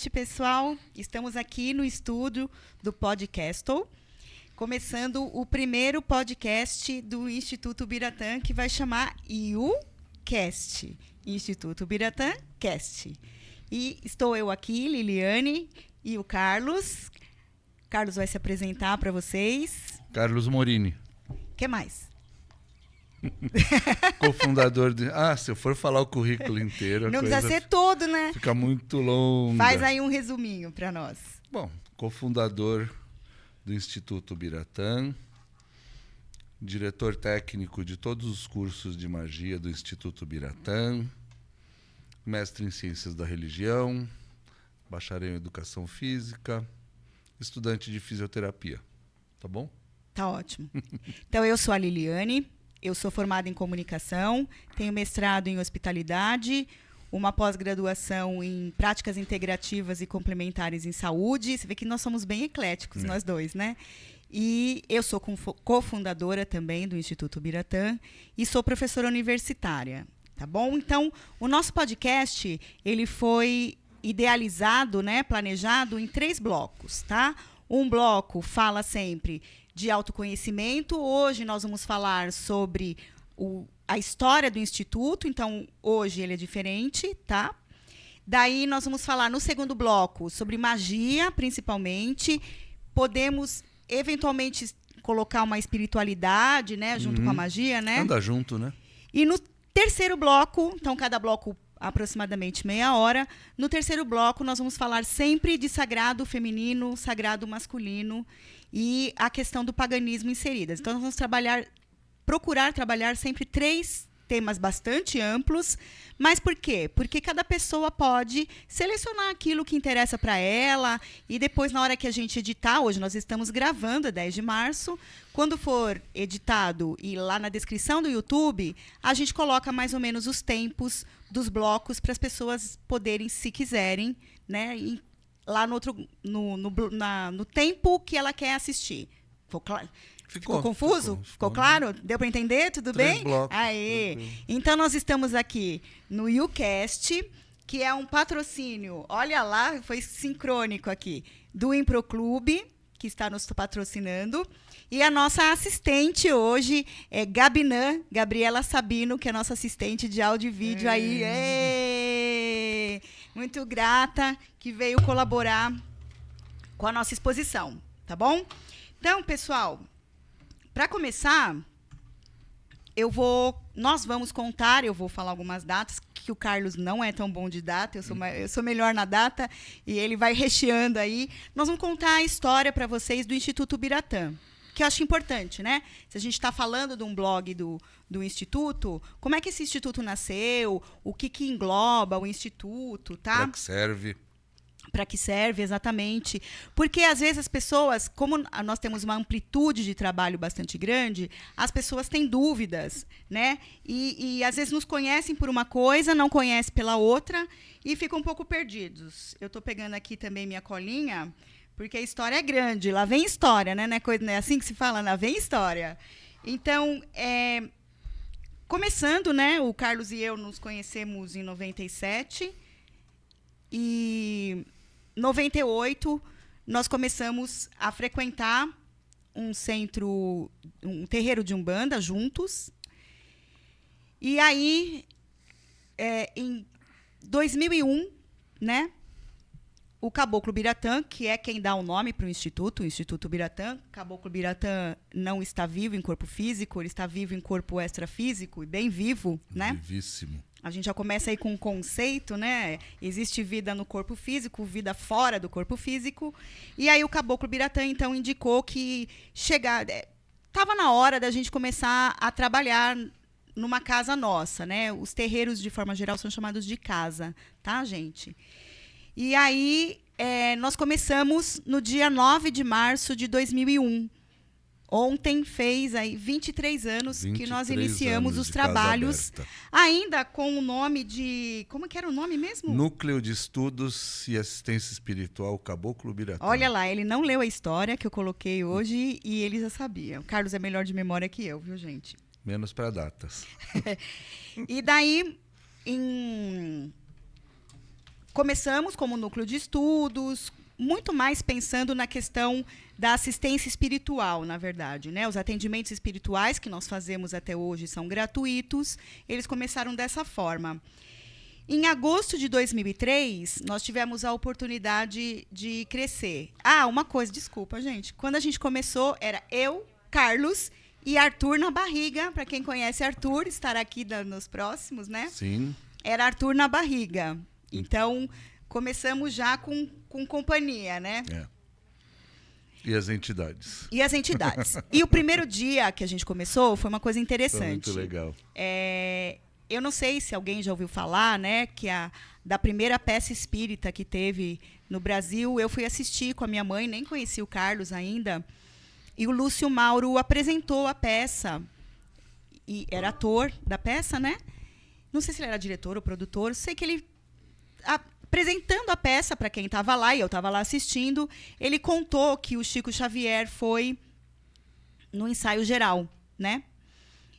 noite, pessoal. Estamos aqui no estúdio do Podcastle, começando o primeiro podcast do Instituto Biratã, que vai chamar IUCast, Instituto Biratã Cast. E estou eu aqui, Liliane, e o Carlos. Carlos vai se apresentar para vocês. Carlos Morini. O que mais? Cofundador de... se eu for falar o currículo inteiro... Não precisa ser todo, né? Fica muito longa. Faz aí um resuminho para nós. Bom, cofundador do Instituto Biratã, diretor técnico de todos os cursos de magia do Instituto Biratã, mestre em Ciências da Religião, bacharel em Educação Física, estudante de Fisioterapia. Tá bom? Tá ótimo. Então, eu sou a Liliane, eu sou formada em Comunicação, tenho mestrado em Hospitalidade, uma pós-graduação em Práticas Integrativas e Complementares em Saúde. Você vê que nós somos bem ecléticos, nós dois, né? E eu sou cofundadora também do Instituto Biratã e sou professora universitária, tá bom? Então, o nosso podcast, ele foi idealizado, né, planejado em 3 blocos, tá? Um bloco fala sempre de autoconhecimento. Hoje nós vamos falar sobre a história do Instituto, então hoje ele é diferente, tá? Daí nós vamos falar no segundo bloco sobre magia, principalmente. Podemos eventualmente colocar uma espiritualidade, né, junto com a magia, né? Anda junto, né? E no terceiro bloco, então cada bloco aproximadamente meia hora. No terceiro bloco, nós vamos falar sempre de sagrado feminino, sagrado masculino e a questão do paganismo inseridas. Então, nós vamos procurar trabalhar sempre 3 temas bastante amplos. Mas por quê? Porque cada pessoa pode selecionar aquilo que interessa para ela e depois, na hora que a gente editar, hoje nós estamos gravando, é 10 de março, quando for editado e lá na descrição do YouTube, a gente coloca mais ou menos os tempos dos blocos para as pessoas poderem, se quiserem, né, lá no tempo que ela quer assistir. Ficou confuso? Ficou claro? Deu para entender? Tudo 3 bem? blocos. Aê! Então, nós estamos aqui no IUCast, que é um patrocínio, olha lá, foi sincrônico aqui, do Improclube, que está nos patrocinando. E a nossa assistente hoje é Gabriela Sabino, que é nossa assistente de áudio e vídeo aí. Ê! Muito grata que veio colaborar com a nossa exposição, tá bom? Então, pessoal, para começar, eu vou falar algumas datas, que o Carlos não é tão bom de data, eu sou melhor na data, e ele vai recheando aí. Nós vamos contar a história para vocês do Instituto Biratã, que eu acho importante, né? Se a gente está falando de um blog do Instituto, como é que esse Instituto nasceu, o que engloba o Instituto, tá? Para que serve? Para que serve, exatamente. Porque, às vezes, as pessoas, como nós temos uma amplitude de trabalho bastante grande, as pessoas têm dúvidas, né? E às vezes, nos conhecem por uma coisa, não conhecem pela outra, e ficam um pouco perdidos. Eu estou pegando aqui também minha colinha, porque a história é grande. Lá vem história, né? Não é assim que se fala? Lá vem história. Então, começando, né? O Carlos e eu nos conhecemos em 97, e 98, nós começamos a frequentar um terreiro de Umbanda juntos. E aí, em 2001, né, o Caboclo Biratã, que é quem dá o nome para o Instituto Biratã. Caboclo Biratã não está vivo em corpo físico, ele está vivo em corpo extrafísico, e bem vivo, né? Vivíssimo. A gente já começa aí com um conceito, né? Existe vida no corpo físico, vida fora do corpo físico. E aí o Caboclo Biratã, então, indicou que estava na hora da gente começar a trabalhar numa casa nossa, né? Os terreiros, de forma geral, são chamados de casa, tá, gente? E aí nós começamos no dia 9 de março de 2001. Ontem fez aí 23 anos que nós iniciamos os trabalhos, ainda com o nome de... Como que era o nome mesmo? Núcleo de Estudos e Assistência Espiritual Caboclo Biratã. Olha lá, ele não leu a história que eu coloquei hoje e ele já sabia. O Carlos é melhor de memória que eu, viu, gente? Menos para datas. E daí, em começamos como núcleo de estudos, muito mais pensando na questão da assistência espiritual, na verdade, né? Os atendimentos espirituais que nós fazemos até hoje são gratuitos. Eles começaram dessa forma. Em agosto de 2003, nós tivemos a oportunidade de crescer. Ah, uma coisa, desculpa, gente. Quando a gente começou, era eu, Carlos e Arthur na barriga. Para quem conhece Arthur, estará aqui nos próximos, né? Sim. Era Arthur na barriga. Então, começamos já com companhia, né? É. E as entidades. E as entidades. E o primeiro dia que a gente começou foi uma coisa interessante. Foi muito legal. Eu não sei se alguém já ouviu falar, né, que da primeira peça espírita que teve no Brasil, eu fui assistir com a minha mãe, nem conheci o Carlos ainda, e o Lúcio Mauro apresentou a peça, e era ator da peça, né? Não sei se ele era diretor ou produtor, sei que ele, apresentando a peça para quem estava lá, e eu estava lá assistindo, ele contou que o Chico Xavier foi no ensaio geral, né?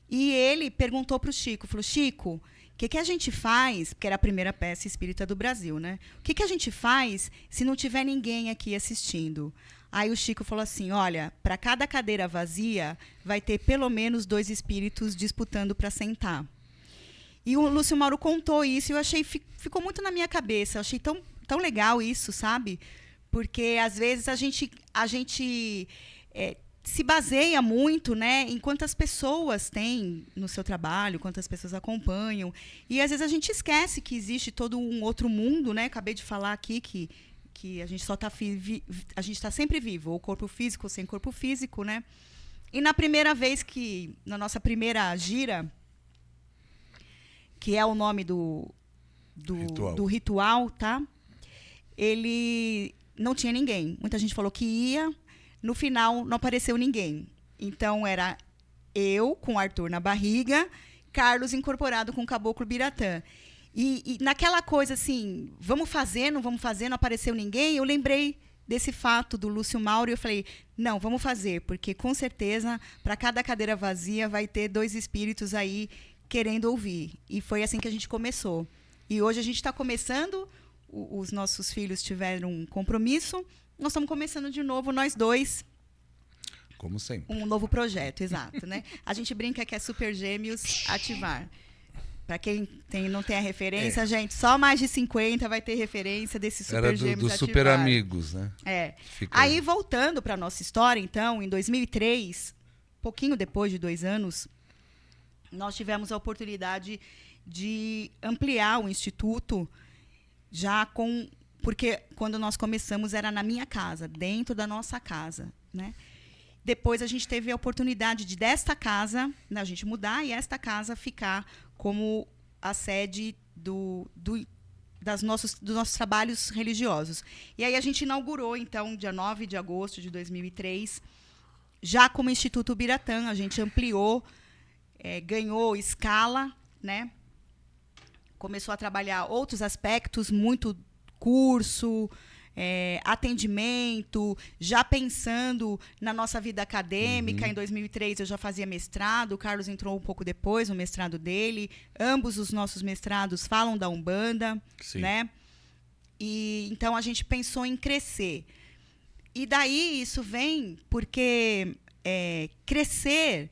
E ele perguntou para o Chico, falou, Chico, o que a gente faz, porque era a primeira peça espírita do Brasil, né? O que a gente faz se não tiver ninguém aqui assistindo? Aí o Chico falou assim, olha, para cada cadeira vazia, vai ter pelo menos 2 espíritos disputando para sentar. E o Lúcio Mauro contou isso e eu achei, ficou muito na minha cabeça, eu achei tão legal isso, sabe? Porque, às vezes, a gente se baseia muito, né, em quantas pessoas tem no seu trabalho, quantas pessoas acompanham. E, às vezes, a gente esquece que existe todo um outro mundo, né? Acabei de falar aqui que a gente só a gente está sempre vivo, ou corpo físico ou sem corpo físico, né? E na primeira vez na nossa primeira gira, que é o nome do ritual, tá? Ele não tinha ninguém. Muita gente falou que ia. No final, não apareceu ninguém. Então, era eu com o Arthur na barriga, Carlos incorporado com o Caboclo Biratã. E naquela coisa assim, vamos fazer, não apareceu ninguém, eu lembrei desse fato do Lúcio Mauro e eu falei, não, vamos fazer, porque com certeza, para cada cadeira vazia, vai ter 2 espíritos aí querendo ouvir. E foi assim que a gente começou. E hoje a gente está começando, os nossos filhos tiveram um compromisso, nós estamos começando de novo, nós 2. Como sempre. Um novo projeto, exato, né? A gente brinca que é Super Gêmeos Ativar. Para quem não tem a referência, gente, só mais de 50 vai ter referência desse Super Gêmeos Ativar. Super Amigos, né? Aí, voltando para a nossa história, então, em 2003, pouquinho depois de 2 anos, nós tivemos a oportunidade de ampliar o Instituto já porque quando nós começamos era na minha casa, dentro da nossa casa, né? Depois a gente teve a oportunidade desta casa, a gente mudar e esta casa ficar como a sede dos nossos trabalhos religiosos. E aí a gente inaugurou, então, dia 9 de agosto de 2003, já como Instituto Biratã, a gente ampliou, ganhou escala, né? Começou a trabalhar outros aspectos, muito curso, atendimento, já pensando na nossa vida acadêmica. Em 2003 eu já fazia mestrado, o Carlos entrou um pouco depois no mestrado dele. Ambos os nossos mestrados falam da Umbanda, né? E então a gente pensou em crescer. E daí isso vem porque crescer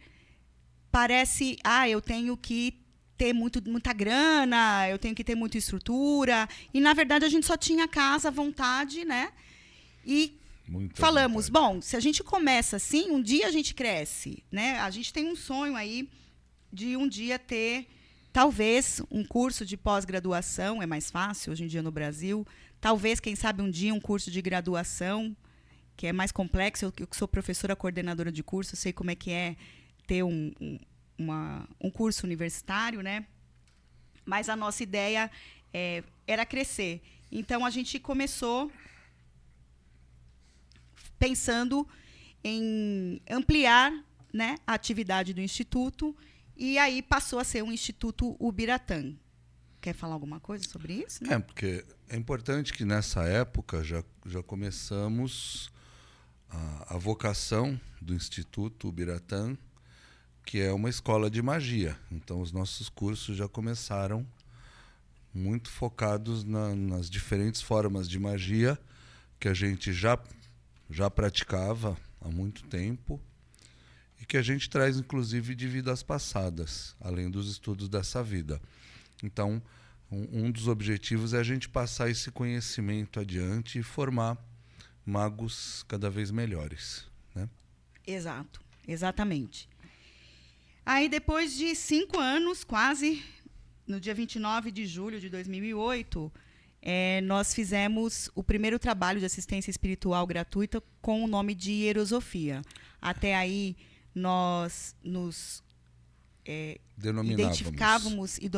parece, eu tenho que ter muita grana, eu tenho que ter muita estrutura. E, na verdade, a gente só tinha casa, vontade, né? E falamos, bom, se a gente começa assim, um dia a gente cresce, né? A gente tem um sonho aí de um dia ter, talvez, um curso de pós-graduação, é mais fácil hoje em dia no Brasil. Talvez, quem sabe, um dia um curso de graduação, que é mais complexo. Eu que sou professora coordenadora de curso, sei como é que é ter um curso universitário, né? Mas a nossa ideia era crescer. Então, a gente começou pensando em ampliar, né, a atividade do Instituto, e aí passou a ser um Instituto Ubiratã. Quer falar alguma coisa sobre isso? Né? Porque é importante que nessa época já começamos a vocação do Instituto Ubiratã, que é uma escola de magia. Então, os nossos cursos já começaram muito focados nas diferentes formas de magia que a gente já praticava há muito tempo e que a gente traz, inclusive, de vidas passadas, além dos estudos dessa vida. Então, um dos objetivos é a gente passar esse conhecimento adiante e formar magos cada vez melhores, né? Exato, exatamente. Aí, depois de 5 anos, quase, no dia 29 de julho de 2008, nós fizemos o primeiro trabalho de assistência espiritual gratuita com o nome de Hierosofia. Até aí, nós nos identificávamos e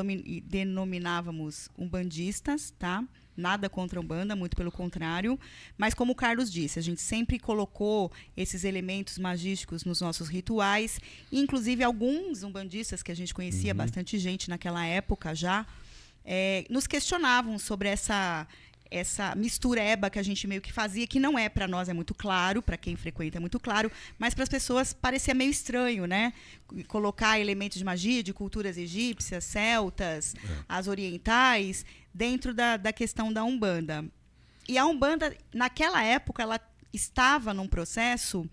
denominávamos umbandistas, tá? Nada contra a Umbanda, muito pelo contrário. Mas, como o Carlos disse, a gente sempre colocou esses elementos magísticos nos nossos rituais. Inclusive, alguns umbandistas, que a gente conhecia, bastante gente naquela época já, nos questionavam sobre essa mistureba que a gente meio que fazia, que não é para nós, é muito claro, para quem frequenta é muito claro, mas para as pessoas parecia meio estranho, né? Colocar elementos de magia, de culturas egípcias, celtas, as orientais, dentro da questão da Umbanda. E a Umbanda, naquela época, ela estava num processo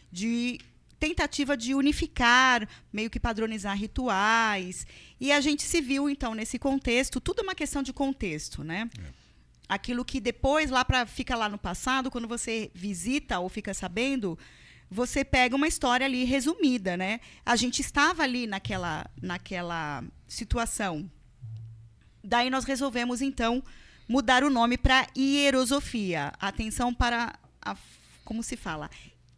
de tentativa de unificar, meio que padronizar rituais. E a gente se viu, então, nesse contexto, tudo é uma questão de contexto, né? Aquilo que depois, fica lá no passado, quando você visita ou fica sabendo, você pega uma história ali resumida, né? A gente estava ali naquela situação. Daí nós resolvemos, então, mudar o nome para Hierosofia. Atenção para como se fala?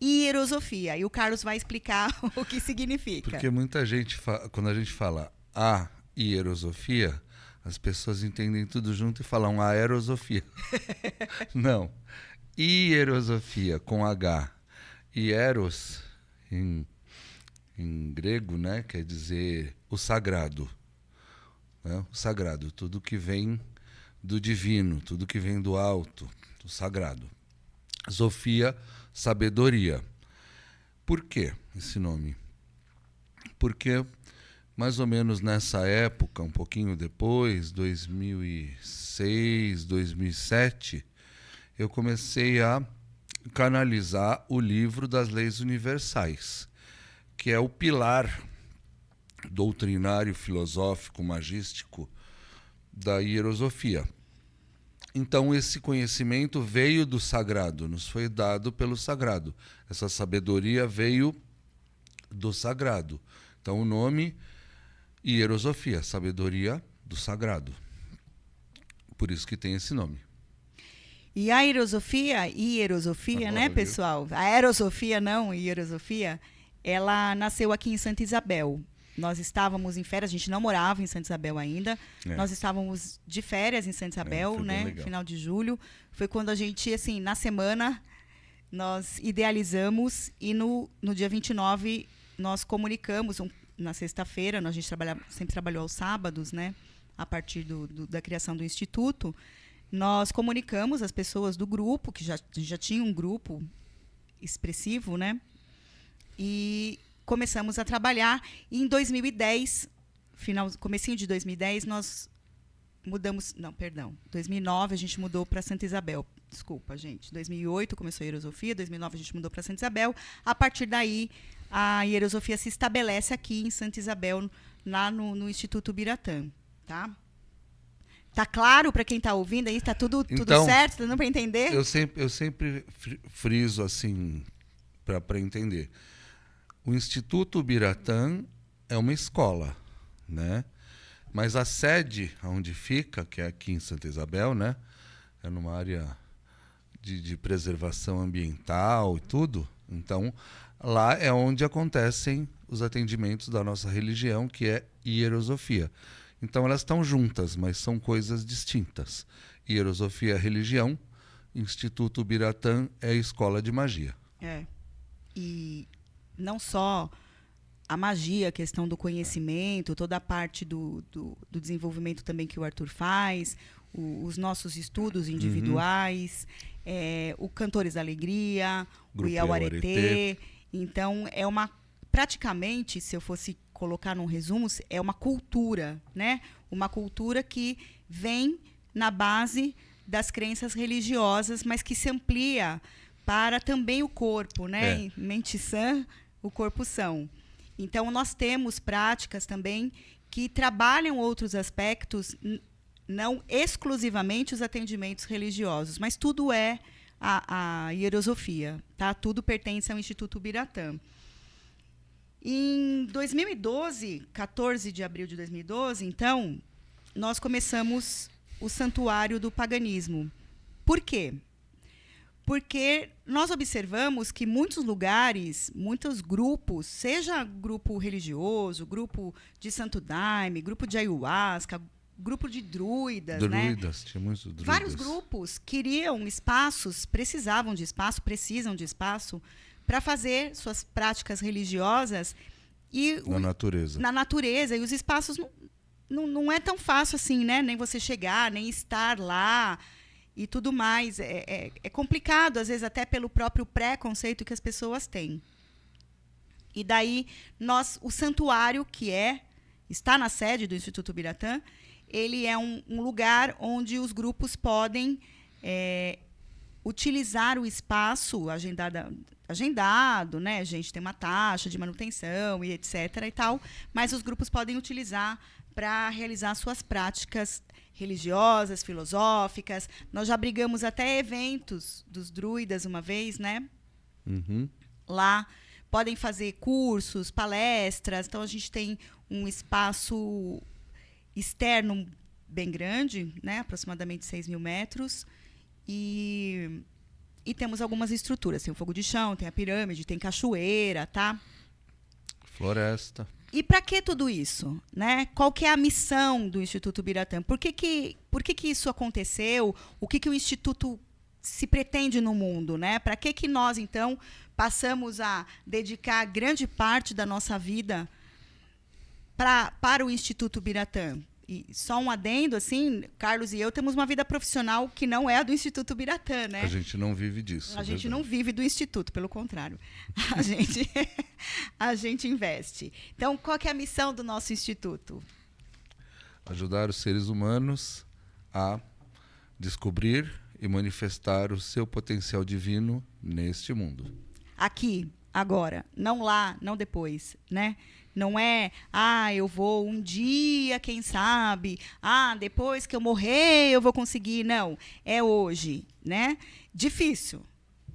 Hierosofia. E o Carlos vai explicar o que significa. Porque muita gente, quando a gente fala a Hierosofia, as pessoas entendem tudo junto e falam aerosofia. Não. Hierosofia, com H. Hieros, em grego, né, quer dizer o sagrado. Né? O sagrado, tudo que vem do divino, tudo que vem do alto, do sagrado. Sofia, sabedoria. Por que esse nome? Porque mais ou menos nessa época, um pouquinho depois, 2006, 2007, eu comecei a canalizar o livro das leis universais, que é o pilar doutrinário, filosófico, magístico da Hierosofia. Então, esse conhecimento veio do sagrado, nos foi dado pelo sagrado. Essa sabedoria veio do sagrado. Então, o nome Hierosofia, sabedoria do sagrado. Por isso que tem esse nome. E a Hierosofia, né, pessoal? A Aerosofia não, Hierosofia, ela nasceu aqui em Santa Isabel. Nós estávamos em férias, a gente não morava em Santa Isabel ainda. Nós estávamos de férias em Santa Isabel, né? Final de julho. Foi quando a gente, assim, na semana, nós idealizamos e no dia 29 nós comunicamos, na sexta-feira, a gente sempre trabalhou aos sábados, né? A partir da criação do Instituto, nós comunicamos as pessoas do grupo, que já tinha um grupo expressivo, né? E começamos a trabalhar. E em 2010, comecinho de 2010, nós mudamos... Não, perdão. 2009, a gente mudou para Santa Isabel. Desculpa, gente. 2008 começou a Hierosofia, 2009 a gente mudou para Santa Isabel. A partir daí, a Hierosofia se estabelece aqui em Santa Isabel, lá no Instituto Biratã, tá? Tá claro para quem está ouvindo aí? Está tudo certo? Tá dando para entender? Eu sempre friso assim, para entender. O Instituto Biratã é uma escola, né? Mas a sede onde fica, que é aqui em Santa Isabel, né? É numa área de preservação ambiental e tudo. Então, lá é onde acontecem os atendimentos da nossa religião, que é Hierosofia. Então, elas estão juntas, mas são coisas distintas. Hierosofia é religião, Instituto Biratã é escola de magia. E não só a magia, a questão do conhecimento, toda a parte do desenvolvimento também que o Arthur faz, os nossos estudos individuais, o Cantores da Alegria, o Iauaretê. Então, praticamente, se eu fosse colocar num resumo, é uma cultura, né? Uma cultura que vem na base das crenças religiosas, mas que se amplia para também o corpo, né? Mente sã, o corpo são. Então, nós temos práticas também que trabalham outros aspectos, não exclusivamente os atendimentos religiosos, mas tudo é a hierosofia, tá? Tudo pertence ao Instituto Ubiratã. Em 2012, 14 de abril de 2012, então, nós começamos o Santuário do Paganismo. Por quê? Porque nós observamos que muitos lugares, muitos grupos, seja grupo religioso, grupo de Santo Daime, grupo de ayahuasca, grupo de druidas, né? Tinha muitos druidas. Vários grupos queriam espaços, precisam de espaço para fazer suas práticas religiosas na natureza. E os espaços não é tão fácil assim, né? Nem você chegar, nem estar lá e tudo mais. É complicado, às vezes, até pelo próprio preconceito que as pessoas têm. E daí, o santuário, que está na sede do Instituto Ubiratã, ele é um lugar onde os grupos podem utilizar o espaço agendado, né? A gente tem uma taxa de manutenção e etc. e tal, mas os grupos podem utilizar para realizar suas práticas religiosas, filosóficas. Nós já abrigamos até eventos dos druidas uma vez, né? Uhum. Lá podem fazer cursos, palestras. Então, a gente tem um espaço externo bem grande, né? Aproximadamente 6.000 metros. E temos algumas estruturas. Tem o fogo de chão, tem a pirâmide, tem cachoeira, tá? Floresta. E para que tudo isso, né? Qual que é a missão do Instituto Ubiratã? Por que isso aconteceu? O que o Instituto se pretende no mundo, né? Para que nós, então, passamos a dedicar grande parte da nossa vida para o Instituto Ubiratã? E só um adendo, assim, Carlos e eu temos uma vida profissional que não é a do Instituto Ubiratã, né? A gente não vive disso. A gente não vive do Instituto, pelo contrário. A gente investe. Então, qual que é a missão do nosso Instituto? Ajudar os seres humanos a descobrir e manifestar o seu potencial divino neste mundo. Aqui, agora, não lá, não depois, né? Não é, eu vou um dia, quem sabe, depois que eu morrer eu vou conseguir. Não, é hoje, né? Difícil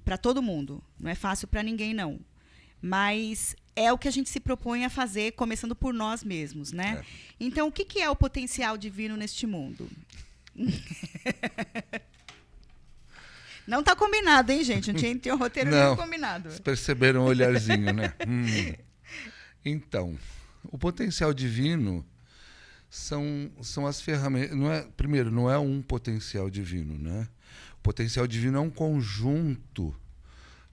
para todo mundo, não é fácil para ninguém, não. Mas é o que a gente se propõe a fazer, começando por nós mesmos, né? Então, o que é o potencial divino neste mundo? Não está combinado, hein, gente? Não tinha um roteiro não combinado. Vocês perceberam o olharzinho, né? Então, o potencial divino são as ferramentas. Primeiro, não é um potencial divino, né? O potencial divino é um conjunto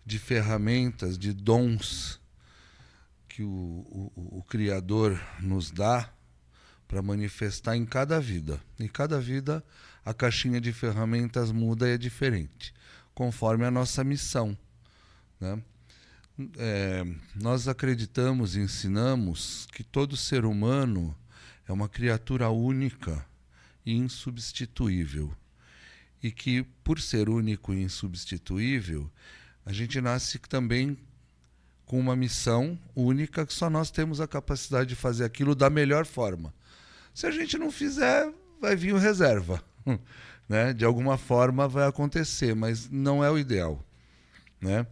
de ferramentas, de dons que o Criador nos dá para manifestar em cada vida. Em cada vida, a caixinha de ferramentas muda e é diferente, conforme a nossa missão, né? Nós acreditamos e ensinamos que todo ser humano é uma criatura única e insubstituível. E que, por ser único e insubstituível, a gente nasce também com uma missão única que só nós temos a capacidade de fazer aquilo da melhor forma. Se a gente não fizer, vai vir o reserva. Né? De alguma forma vai acontecer, mas não é o ideal. Né?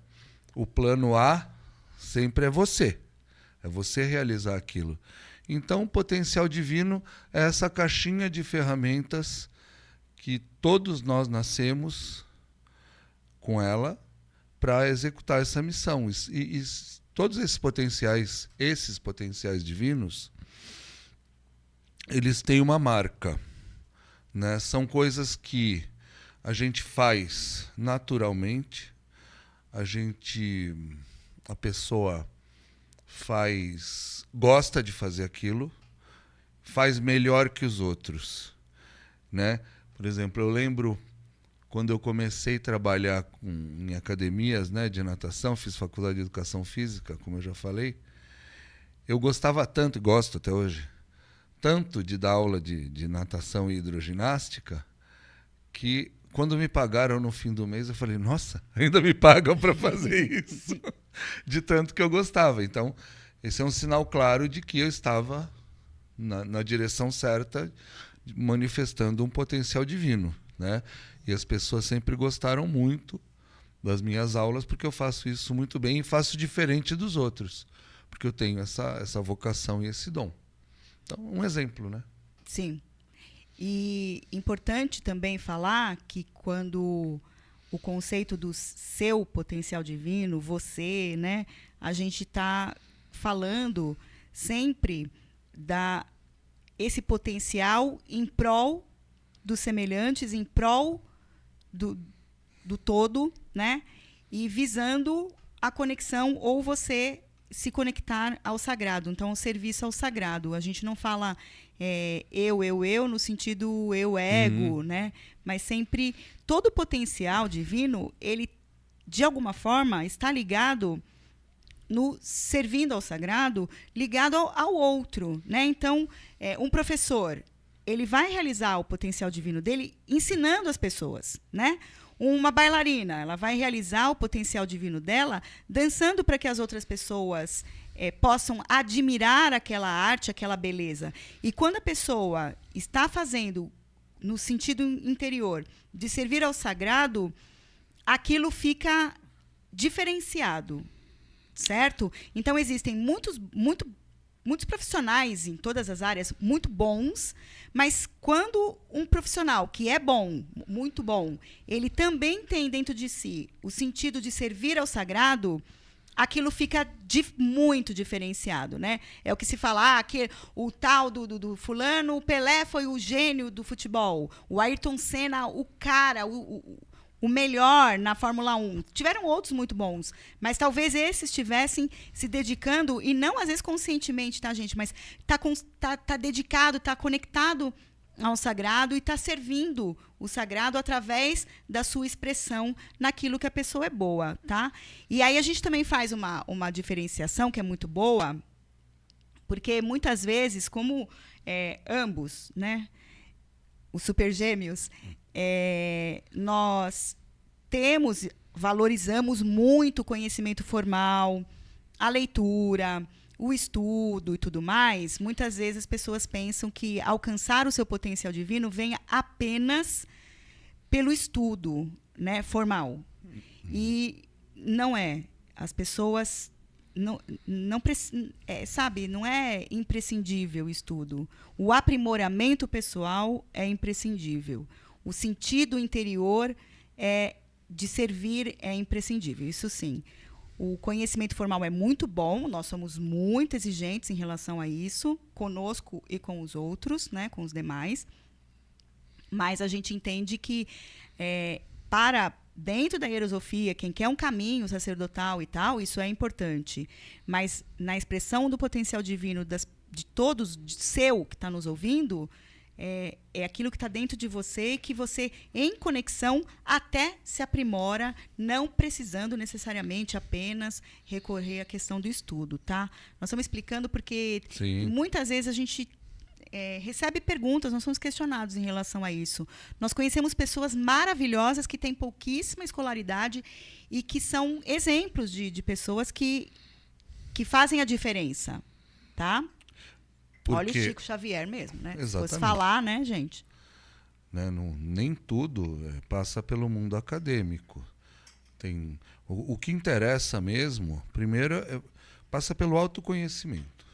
O plano A sempre é você realizar aquilo. Então, o potencial divino é essa caixinha de ferramentas que todos nós nascemos com ela para executar essa missão. E todos esses potenciais divinos, eles têm uma marca, né? São coisas que a gente faz naturalmente, a pessoa gosta de fazer aquilo, faz melhor que os outros, né? Por exemplo, eu lembro quando eu comecei a trabalhar em academias, né, de natação, fiz faculdade de educação física, como eu já falei, eu gostava tanto, e gosto até hoje, tanto de dar aula de natação e hidroginástica que, quando me pagaram no fim do mês, eu falei, nossa, ainda me pagam para fazer isso. De tanto que eu gostava. Então, esse é um sinal claro de que eu estava na direção certa, manifestando um potencial divino, né? E as pessoas sempre gostaram muito das minhas aulas, porque eu faço isso muito bem e faço diferente dos outros, porque eu tenho essa vocação e esse dom. Então, um exemplo, né? Sim. E importante também falar que quando o conceito do seu potencial divino, você, né, a gente está falando sempre esse potencial em prol dos semelhantes, em prol do todo, né? E visando a conexão ou você se conectar ao sagrado. Então, o serviço ao sagrado. A gente não fala eu no sentido eu ego, né? Mas sempre todo o potencial divino, ele de alguma forma está ligado no servindo ao sagrado, ligado ao outro, né? Então, um professor, ele vai realizar o potencial divino dele ensinando as pessoas, né? Uma bailarina, ela vai realizar o potencial divino dela dançando para que as outras pessoas possam admirar aquela arte, aquela beleza. E quando a pessoa está fazendo no sentido interior de servir ao sagrado, aquilo fica diferenciado, certo? Então, existem muitos profissionais em todas as áreas muito bons, mas quando um profissional que é bom, muito bom, ele também tem dentro de si o sentido de servir ao sagrado, aquilo fica muito diferenciado, né? É o que se fala, que o tal do fulano, o Pelé foi o gênio do futebol, o Ayrton Senna, o cara, o melhor na Fórmula 1. Tiveram outros muito bons, mas talvez esses estivessem se dedicando, e não às vezes conscientemente, tá, gente? Mas tá dedicado, tá conectado ao sagrado e está servindo o sagrado através da sua expressão naquilo que a pessoa é boa, tá? E aí a gente também faz uma diferenciação que é muito boa, porque muitas vezes, como ambos, né, os supergêmeos, nós valorizamos muito o conhecimento formal, a leitura, o estudo e tudo mais. Muitas vezes as pessoas pensam que alcançar o seu potencial divino vem apenas pelo estudo, né, formal. E não é. As pessoas não sabe, não é imprescindível o estudo. O aprimoramento pessoal é imprescindível. O sentido interior de servir é imprescindível, isso sim. O conhecimento formal é muito bom, nós somos muito exigentes em relação a isso, conosco e com os outros, né, com os demais. Mas a gente entende que, para dentro da hierosofia, quem quer um caminho sacerdotal e tal, isso é importante. Mas na expressão do potencial divino de todos, seu que está nos ouvindo, é aquilo que está dentro de você, que você, em conexão, até se aprimora, não precisando necessariamente apenas recorrer à questão do estudo, tá? Nós estamos explicando porque Sim. Muitas vezes a gente recebe perguntas, nós somos questionados em relação a isso. Nós conhecemos pessoas maravilhosas que têm pouquíssima escolaridade e que são exemplos de pessoas que fazem a diferença, tá? Olha o Chico Xavier mesmo, né? Exatamente. Se fosse falar, né, gente? Né, nem tudo passa pelo mundo acadêmico. O que interessa mesmo, primeiro, passa pelo autoconhecimento.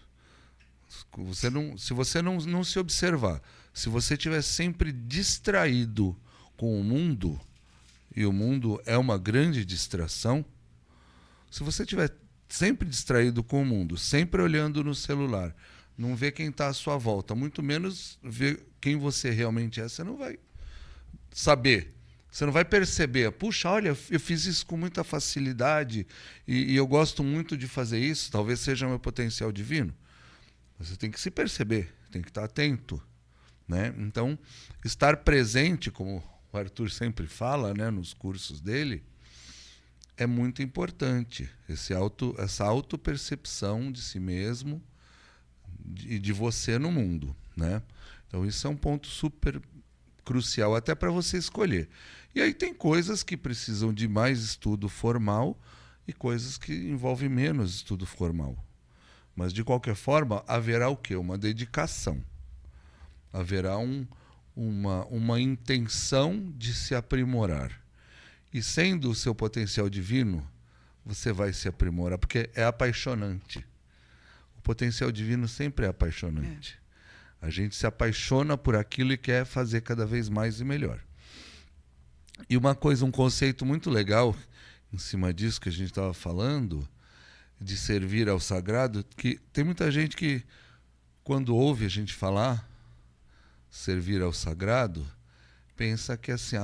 Se você não se observar, se você estiver sempre distraído com o mundo, e o mundo é uma grande distração, se você estiver sempre distraído com o mundo, sempre olhando no celular, não vê quem está à sua volta, muito menos ver quem você realmente é, você não vai saber, você não vai perceber. Puxa, olha, eu fiz isso com muita facilidade e eu gosto muito de fazer isso, talvez seja meu potencial divino. Você tem que se perceber, tem que estar atento, né? Então, estar presente, como o Arthur sempre fala, né, nos cursos dele, é muito importante. Essa autopercepção de si mesmo e de você no mundo, né? Então, isso é um ponto super crucial até para você escolher. E aí tem coisas que precisam de mais estudo formal e coisas que envolvem menos estudo formal. Mas, de qualquer forma, haverá o quê? Uma dedicação. Haverá uma intenção de se aprimorar. E sendo o seu potencial divino, você vai se aprimorar, porque é apaixonante. O potencial divino sempre é apaixonante. A gente se apaixona por aquilo e quer fazer cada vez mais e melhor. E uma coisa, um conceito muito legal, em cima disso que a gente estava falando, de servir ao sagrado, que tem muita gente que, quando ouve a gente falar servir ao sagrado, pensa que assim,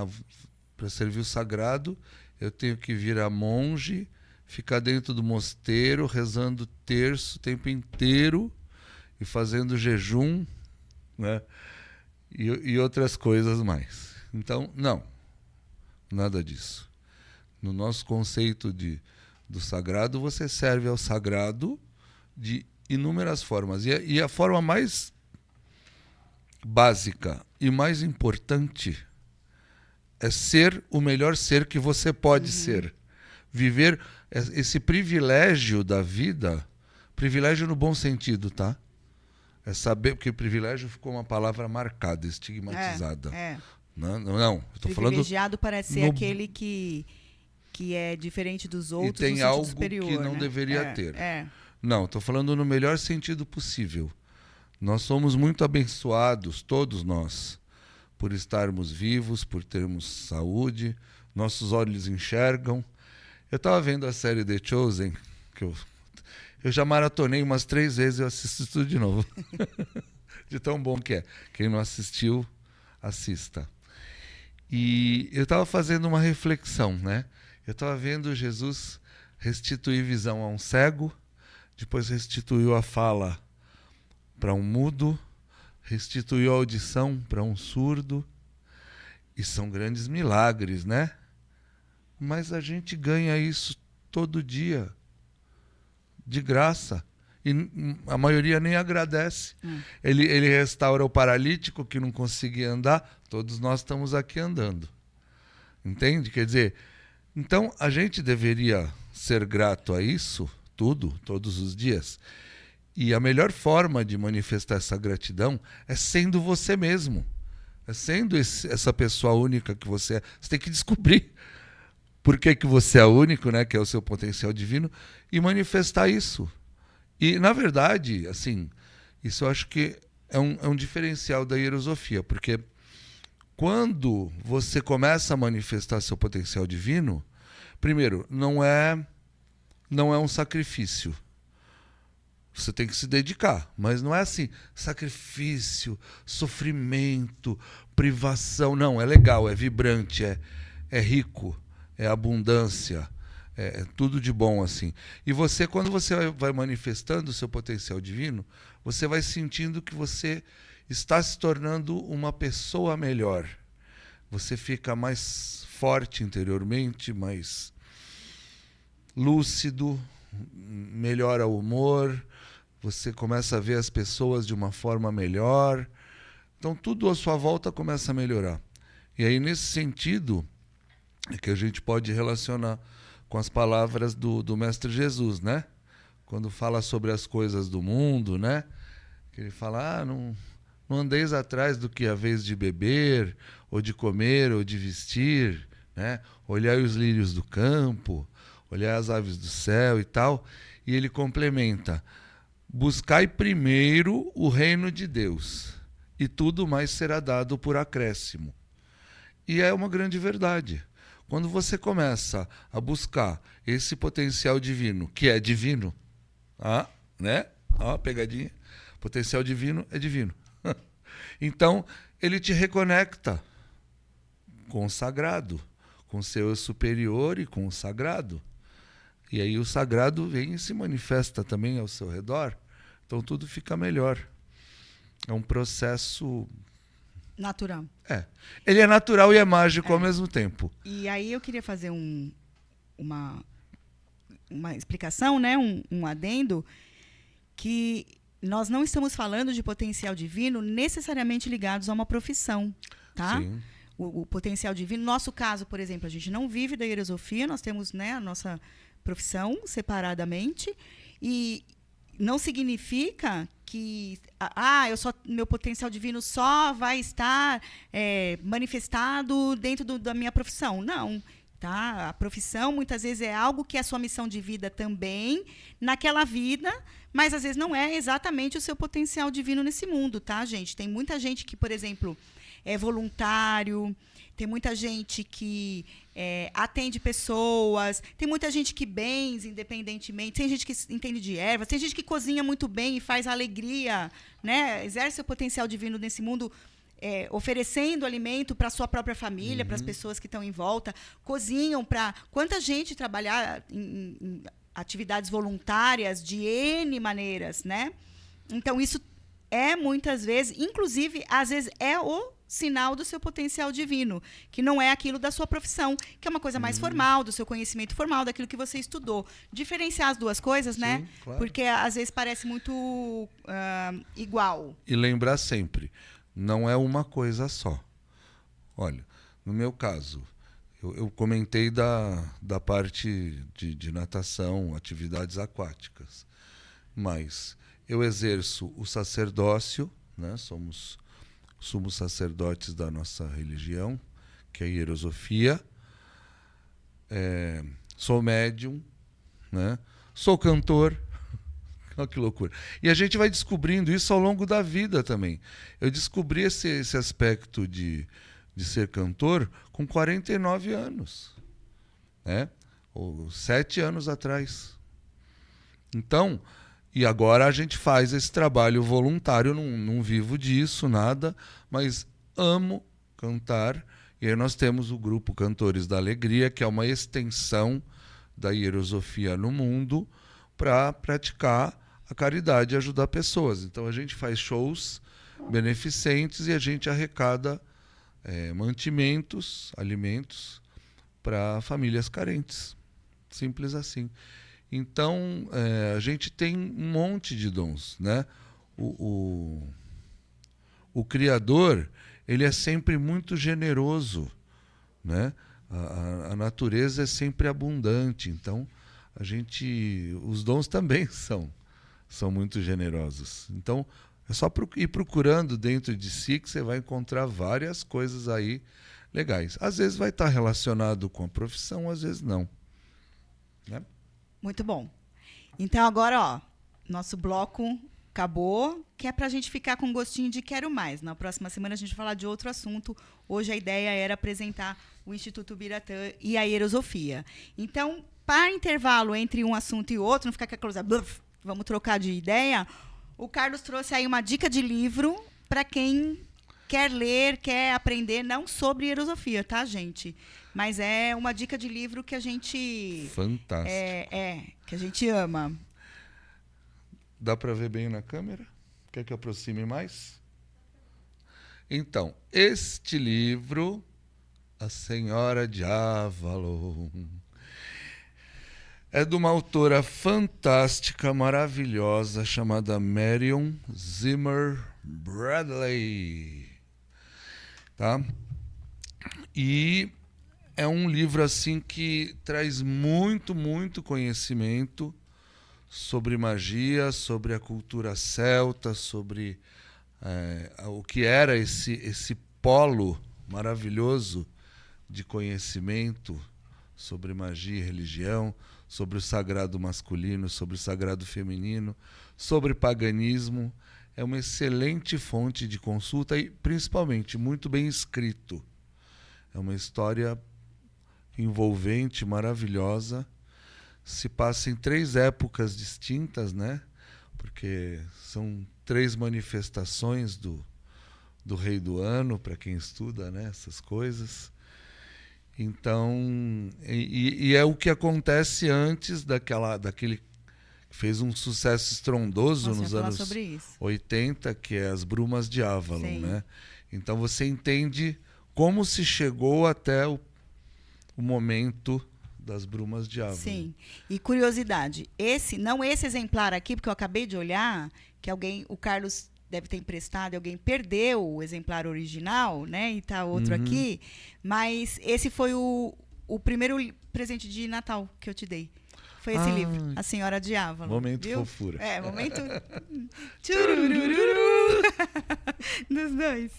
para servir o sagrado, eu tenho que virar monge, ficar dentro do mosteiro, rezando terço o tempo inteiro e fazendo jejum, né? E outras coisas mais. Então, não. Nada disso. No nosso conceito do sagrado, você serve ao sagrado de inúmeras formas. E a forma mais básica e mais importante é ser o melhor ser que você pode ser. Viver esse privilégio da vida, privilégio no bom sentido, tá? É saber, porque privilégio ficou uma palavra marcada, estigmatizada. Não, eu tô falando... Privilegiado parece ser aquele que é diferente dos outros, e tem no algo superior, que não né? deveria ter. Não, estou falando no melhor sentido possível. Nós somos muito abençoados, todos nós, por estarmos vivos, por termos saúde, nossos olhos enxergam. Eu estava vendo a série The Chosen, que eu já maratonei umas 3 vezes, eu assisto tudo de novo. De tão bom que é. Quem não assistiu, assista. E eu estava fazendo uma reflexão, né? Eu estava vendo Jesus restituir visão a um cego, depois restituiu a fala para um mudo, restituiu a audição para um surdo. E são grandes milagres, né? Mas a gente ganha isso todo dia, de graça. E a maioria nem agradece. Ele restaura o paralítico que não conseguia andar, todos nós estamos aqui andando. Entende? Quer dizer, então a gente deveria ser grato a isso, tudo, todos os dias. E a melhor forma de manifestar essa gratidão é sendo você mesmo. É sendo essa pessoa única que você é. Você tem que descobrir por que você é único, né, que é o seu potencial divino, e manifestar isso. E, na verdade, assim, isso eu acho que é um diferencial da hierosofia, porque quando você começa a manifestar seu potencial divino, primeiro, não é um sacrifício. Você tem que se dedicar, mas não é assim, sacrifício, sofrimento, privação. Não, é legal, é vibrante, é rico, é abundância, é tudo de bom assim. E você, quando você vai manifestando o seu potencial divino, você vai sentindo que você está se tornando uma pessoa melhor. Você fica mais forte interiormente, mais lúcido, melhora o humor, você começa a ver as pessoas de uma forma melhor. Então, tudo à sua volta começa a melhorar. E aí, nesse sentido, é que a gente pode relacionar com as palavras do Mestre Jesus, né? Quando fala sobre as coisas do mundo, né? Que ele fala, não andeis atrás do que haveis de beber, ou de comer, ou de vestir, né? Olhai os lírios do campo, olhai as aves do céu e tal. E ele complementa, buscai primeiro o reino de Deus, e tudo mais será dado por acréscimo. E é uma grande verdade. Quando você começa a buscar esse potencial divino, que é divino, né? Pegadinha. Potencial divino é divino. Então, ele te reconecta com o sagrado, com o seu eu superior e com o sagrado. E aí o sagrado vem e se manifesta também ao seu redor. Então tudo fica melhor. É um processo... natural. Ele é natural e é mágico ao mesmo tempo. E aí eu queria fazer uma explicação, né? Um adendo, que nós não estamos falando de potencial divino necessariamente ligados a uma profissão, tá? Sim. O potencial divino, no nosso caso, por exemplo, a gente não vive da hierosofia, nós temos, né, a nossa profissão separadamente, e não significa que meu potencial divino só vai estar manifestado dentro da minha profissão. Não. Tá? A profissão, muitas vezes, é algo que é a sua missão de vida também, naquela vida, mas, às vezes, não é exatamente o seu potencial divino nesse mundo, tá, gente? Tem muita gente que, por exemplo, é voluntário, tem muita gente que atende pessoas, tem muita gente que benze independentemente, tem gente que entende de ervas, tem gente que cozinha muito bem e faz alegria, né? Exerce o potencial divino nesse mundo, oferecendo alimento para a sua própria família, para as pessoas que estão em volta, cozinham para... Quanta gente trabalhar em atividades voluntárias de N maneiras, né? Então, isso muitas vezes, inclusive, às vezes, é o sinal do seu potencial divino, que não é aquilo da sua profissão, que é uma coisa mais formal, do seu conhecimento formal, daquilo que você estudou. Diferenciar as duas coisas, né? Sim, claro. Porque, às vezes, parece muito igual. E lembrar sempre, não é uma coisa só. Olha, no meu caso, eu comentei da parte de natação, atividades aquáticas, mas eu exerço o sacerdócio, né? Somos sacerdotes da nossa religião, que é a hierosofia. Sou médium, né? Sou cantor. Olha que loucura. E a gente vai descobrindo isso ao longo da vida também. Eu descobri esse aspecto de ser cantor com 49 anos, né? Ou 7 anos atrás. Então, e agora a gente faz esse trabalho voluntário, não vivo disso, nada, mas amo cantar. E aí nós temos o grupo Cantores da Alegria, que é uma extensão da hierosofia no mundo, para praticar a caridade e ajudar pessoas. Então a gente faz shows beneficentes e a gente arrecada mantimentos, alimentos para famílias carentes. Simples assim. Então, a gente tem um monte de dons, né? O Criador, ele é sempre muito generoso, né? A natureza é sempre abundante. Então, os dons também são muito generosos. Então, é só ir procurando dentro de si que você vai encontrar várias coisas aí legais. Às vezes vai estar relacionado com a profissão, às vezes não. Né? Muito bom. Então, agora, nosso bloco acabou, que é para a gente ficar com gostinho de quero mais. Na próxima semana a gente vai falar de outro assunto. Hoje a ideia era apresentar o Instituto Biratã e a hierosofia. Então, para intervalo entre um assunto e outro, não ficar com aquela coisa, vamos trocar de ideia, o Carlos trouxe aí uma dica de livro para quem quer ler, quer aprender, não sobre hierosofia, tá, gente? Mas é uma dica de livro que a gente... Fantástico. Que a gente ama. Dá para ver bem na câmera? Quer que eu aproxime mais? Então, este livro, A Senhora de Avalon, é de uma autora fantástica, maravilhosa, chamada Marion Zimmer Bradley. Tá? E é um livro assim que traz muito, muito conhecimento sobre magia, sobre a cultura celta, sobre o que era esse polo maravilhoso de conhecimento sobre magia e religião, sobre o sagrado masculino, sobre o sagrado feminino, sobre paganismo. É uma excelente fonte de consulta e, principalmente, muito bem escrito. É uma história envolvente, maravilhosa. Se passa em 3 épocas distintas, né? Porque são 3 manifestações do Rei do Ano, para quem estuda, né, essas coisas. Então, e é o que acontece antes daquele que fez um sucesso estrondoso nos anos 80, que é As Brumas de Avalon. Sim. Né? Então você entende como se chegou até o momento das brumas de Ávila. Sim. E curiosidade, não esse exemplar aqui, porque eu acabei de olhar, que o Carlos deve ter emprestado, alguém perdeu o exemplar original, né? E tá outro aqui. Mas esse foi o primeiro presente de Natal que eu te dei. Foi esse livro, A Senhora de Ávila. Momento viu? fofura. Momento tchururururu dos dois.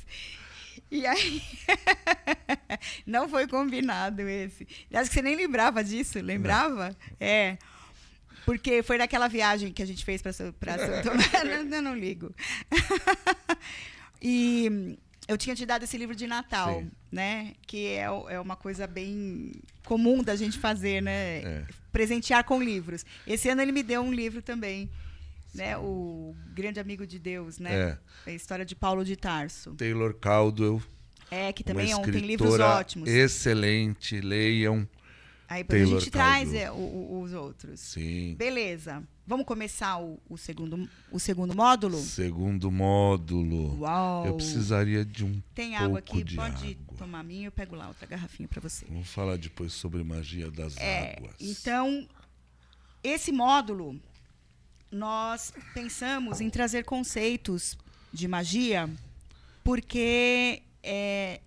E aí, não foi combinado esse. Acho que você nem lembrava disso, lembrava? Não. Porque foi naquela viagem que a gente fez para São Tomé. Eu não ligo. E eu tinha te dado esse livro de Natal, sim, né? Que é uma coisa bem comum da gente fazer, né? Presentear com livros. Esse ano ele me deu um livro também, né? O Grande Amigo de Deus, né? A história de Paulo de Tarso. Taylor Caldwell. Que também tem livros ótimos. Excelente, leiam. Aí depois a gente traz os outros. Sim. Beleza. Vamos começar o segundo módulo? Segundo módulo. Uau! Eu precisaria de Tem pouco água aqui, de pode água. tomar a minha, eu pego lá outra garrafinha para você. Vamos falar depois sobre magia das águas. Então, esse módulo, nós pensamos em trazer conceitos de magia, porque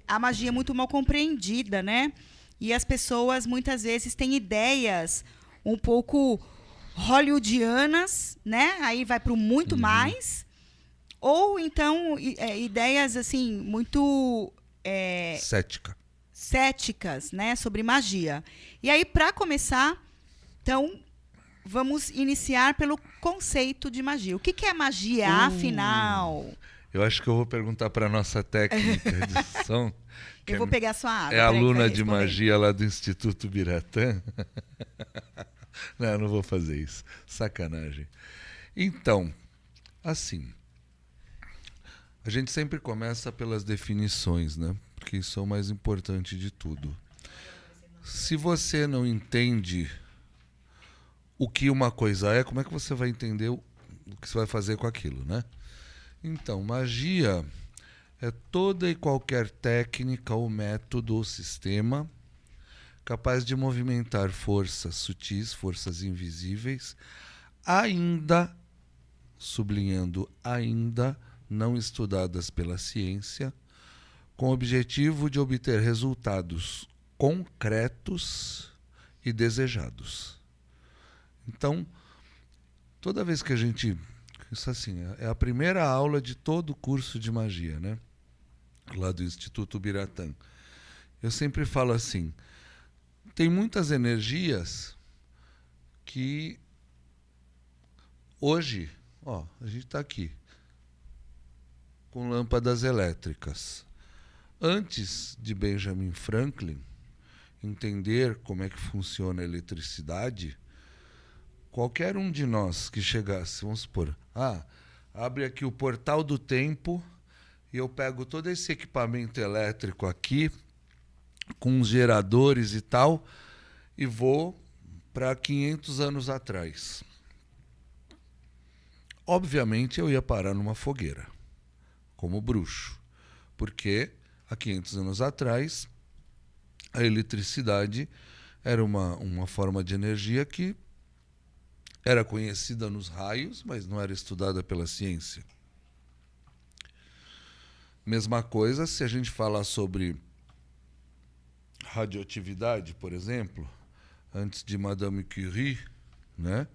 a magia é muito mal compreendida, né? E as pessoas, muitas vezes, têm ideias um pouco hollywoodianas, né? Aí vai para o muito mais. Ou, então, ideias, assim, muito... céticas, né? Sobre magia. E aí, para começar, então, vamos iniciar pelo conceito de magia. O que é magia, afinal? Eu acho que eu vou perguntar para a nossa técnica de som. Eu vou pegar sua água. É aluna de magia lá do Instituto Biratã. Não vou fazer isso. Sacanagem. Então, assim, a gente sempre começa pelas definições, né? Porque isso é o mais importante de tudo. Se você não entende o que uma coisa é, como é que você vai entender o que você vai fazer com aquilo, né? Então, magia é toda e qualquer técnica ou método ou sistema capaz de movimentar forças sutis, forças invisíveis, ainda, sublinhando ainda, não estudadas pela ciência, com o objetivo de obter resultados concretos e desejados. Então, toda vez que a gente... Isso assim, é a primeira aula de todo o curso de magia, né? Lá do Instituto Biratã. Eu sempre falo assim, tem muitas energias que hoje, a gente está aqui com lâmpadas elétricas. Antes de Benjamin Franklin entender como é que funciona a eletricidade, qualquer um de nós que chegasse, vamos supor, abre aqui o portal do tempo e eu pego todo esse equipamento elétrico aqui, com os geradores e tal, e vou para 500 anos atrás. Obviamente eu ia parar numa fogueira, como bruxo, porque há 500 anos atrás a eletricidade era uma forma de energia que era conhecida nos raios, mas não era estudada pela ciência. Mesma coisa se a gente falar sobre radioatividade, por exemplo, antes de Madame Curie, né,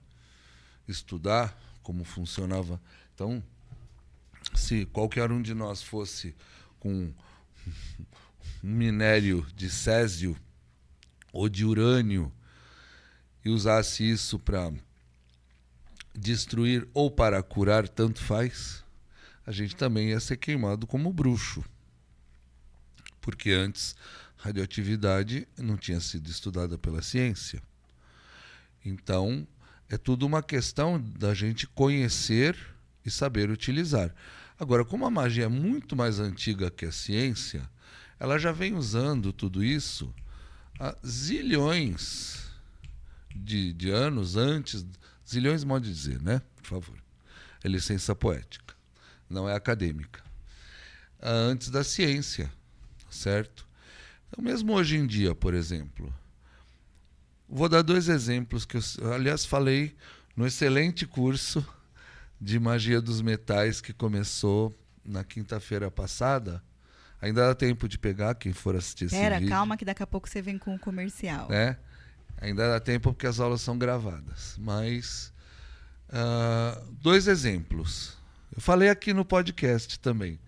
estudar como funcionava. Então, se qualquer um de nós fosse com um minério de césio ou de urânio e usasse isso para destruir ou para curar, tanto faz, a gente também ia ser queimado como bruxo. Porque antes radioatividade não tinha sido estudada pela ciência. Então, é tudo uma questão da gente conhecer e saber utilizar. Agora, como a magia é muito mais antiga que a ciência, ela já vem usando tudo isso há zilhões de anos antes. Zilhões, modo de dizer, né? Por favor. É licença poética. Não é acadêmica. Antes da ciência, certo? Então, mesmo hoje em dia, por exemplo, Vou dar 2 exemplos que eu, aliás, falei no excelente curso de magia dos metais que começou na quinta-feira passada. Ainda dá tempo de pegar, quem for assistir esse vídeo. Calma que daqui a pouco você vem com o comercial. Né? Ainda dá tempo porque as aulas são gravadas. Mas 2 exemplos. Eu falei aqui no podcast também,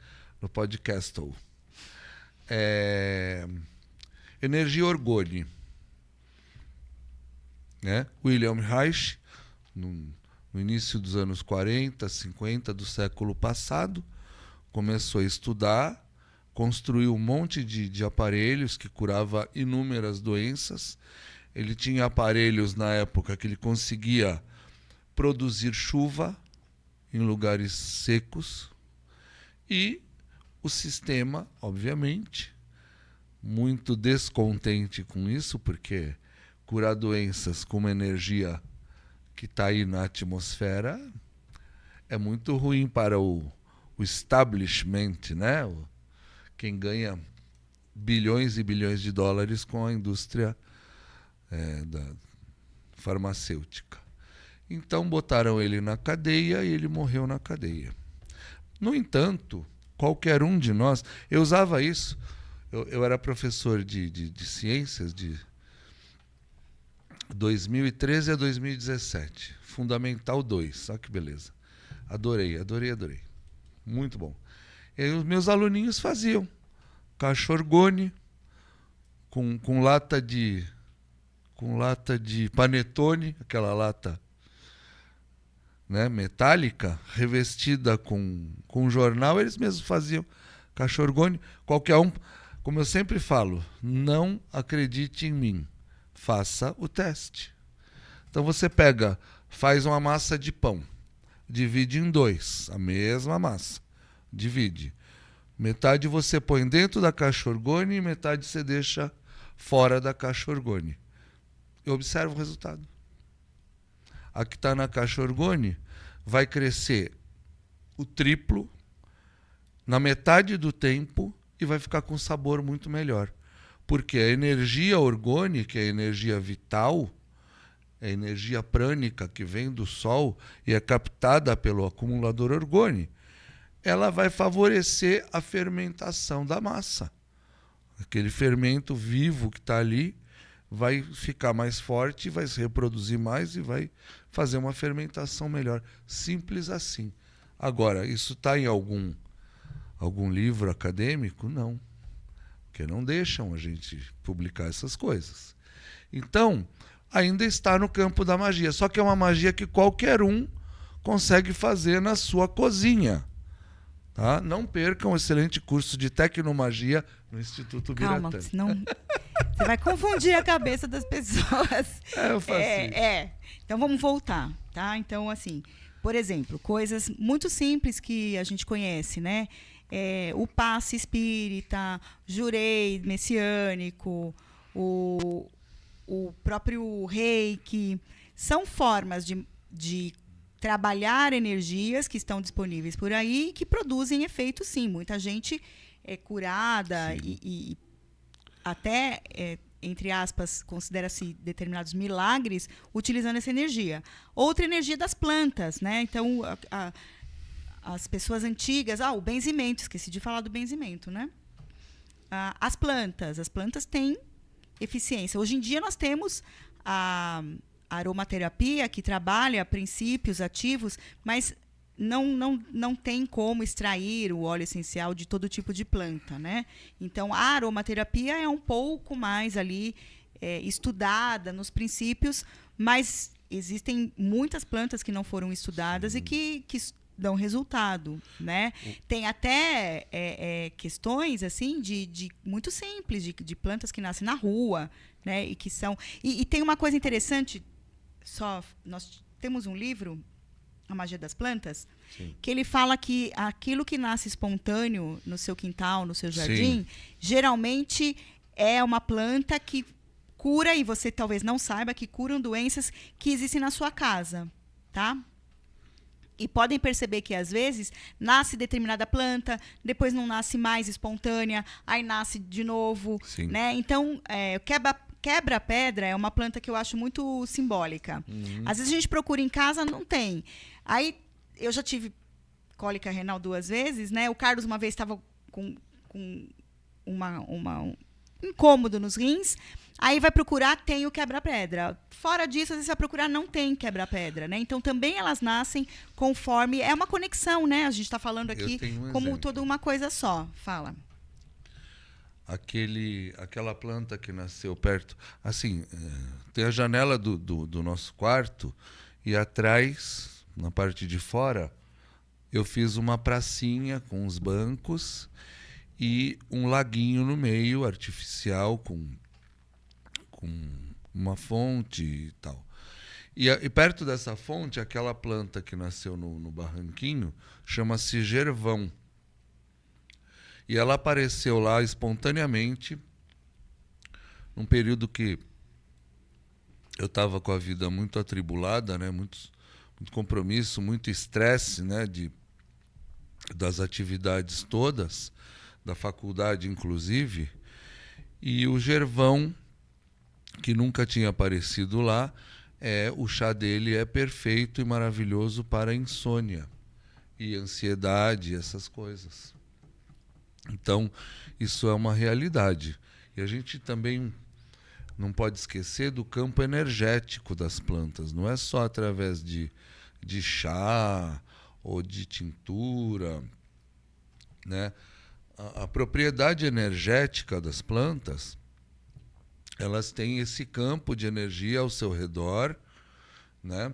no Podcastle. Energia orgone. Né? William Reich, no início dos anos 40, 50 do século passado, começou a estudar, construiu um monte de aparelhos que curava inúmeras doenças. Ele tinha aparelhos na época que ele conseguia produzir chuva em lugares secos. E o sistema, obviamente, muito descontente com isso, porque curar doenças com uma energia que está aí na atmosfera é muito ruim para o establishment, né? Quem ganha bilhões e bilhões de dólares com a indústria da farmacêutica. Então botaram ele na cadeia e ele morreu na cadeia. No entanto, qualquer um de nós... Eu usava isso, eu era professor de ciências de 2013 a 2017. Fundamental 2, olha que beleza. Adorei. Muito bom. E aí os meus aluninhos faziam cachorgone com lata de panetone, aquela lata, né, metálica, revestida com jornal. Eles mesmos faziam cachorgone. Qualquer um, como eu sempre falo, não acredite em mim, faça o teste. Então você faz uma massa de pão, divide em 2, a mesma massa, divide. Metade você põe dentro da cachorgone e metade você deixa fora da cachorgone. E observa o resultado. A que está na cachorgone vai crescer o triplo na metade do tempo e vai ficar com sabor muito melhor. Porque a energia orgone, que é a energia vital, é a energia prânica que vem do Sol e é captada pelo acumulador orgone, ela vai favorecer a fermentação da massa. Aquele fermento vivo que está ali vai ficar mais forte, vai se reproduzir mais e vai fazer uma fermentação melhor. Simples assim. Agora, isso está em algum livro acadêmico? Não. Porque não deixam a gente publicar essas coisas. Então, ainda está no campo da magia. Só que é uma magia que qualquer um consegue fazer na sua cozinha. Tá? Não percam um excelente curso de tecnomagia no Instituto Biratã. Calma, senão você vai confundir a cabeça das pessoas. Eu faço isso. Então vamos voltar, tá? Então, assim, por exemplo, coisas muito simples que a gente conhece, né? O passe espírita, jurei messiânico, o próprio reiki, são formas de trabalhar energias que estão disponíveis por aí e que produzem efeito, sim. Muita gente é curada e até, entre aspas, considera-se determinados milagres utilizando essa energia. Outra energia das plantas, né? Então, as pessoas antigas... o benzimento, esqueci de falar do benzimento, né? As plantas têm eficiência. Hoje em dia, nós temos a aromaterapia, que trabalha princípios ativos, mas não tem como extrair o óleo essencial de todo tipo de planta, né? Então, a aromaterapia é um pouco mais ali estudada nos princípios, mas existem muitas plantas que não foram estudadas e que dão resultado, né? Tem até questões assim de muito simples, de plantas que nascem na rua, né? E que são... E tem uma coisa interessante, nós temos um livro, A Magia das Plantas, sim, que ele fala que aquilo que nasce espontâneo no seu quintal, no seu jardim, sim, geralmente é uma planta que cura, e você talvez não saiba, que curam doenças que existem na sua casa, tá? E podem perceber que, às vezes, nasce determinada planta, depois não nasce mais espontânea, aí nasce de novo, sim, né? Então, quebra-pedra é uma planta que eu acho muito simbólica. Às vezes a gente procura em casa, não tem. Aí eu já tive cólica renal 2 vezes, né? O Carlos uma vez estava com um incômodo nos rins. Aí vai procurar, tem o quebra-pedra. Fora disso, às vezes vai procurar, não tem quebra-pedra, né? Então, também elas nascem conforme... É uma conexão, né? A gente está falando aqui como exemplo. toda uma coisa só. Fala. Aquela planta que nasceu perto... Assim, tem a janela do nosso quarto e atrás, na parte de fora, eu fiz uma pracinha com os bancos e um laguinho no meio, artificial, com uma fonte e tal. E perto dessa fonte, aquela planta que nasceu no barranquinho, chama-se gervão. E ela apareceu lá espontaneamente, num período que eu estava com a vida muito atribulada, né? Muito compromisso, muito estresse, né? Das atividades todas, da faculdade inclusive. E o gervão, que nunca tinha aparecido lá, o chá dele é perfeito e maravilhoso para insônia e ansiedade, essas coisas. Então, isso é uma realidade. E a gente também não pode esquecer do campo energético das plantas. Não é só através de chá ou de tintura, né? A propriedade energética das plantas, elas têm esse campo de energia ao seu redor, né?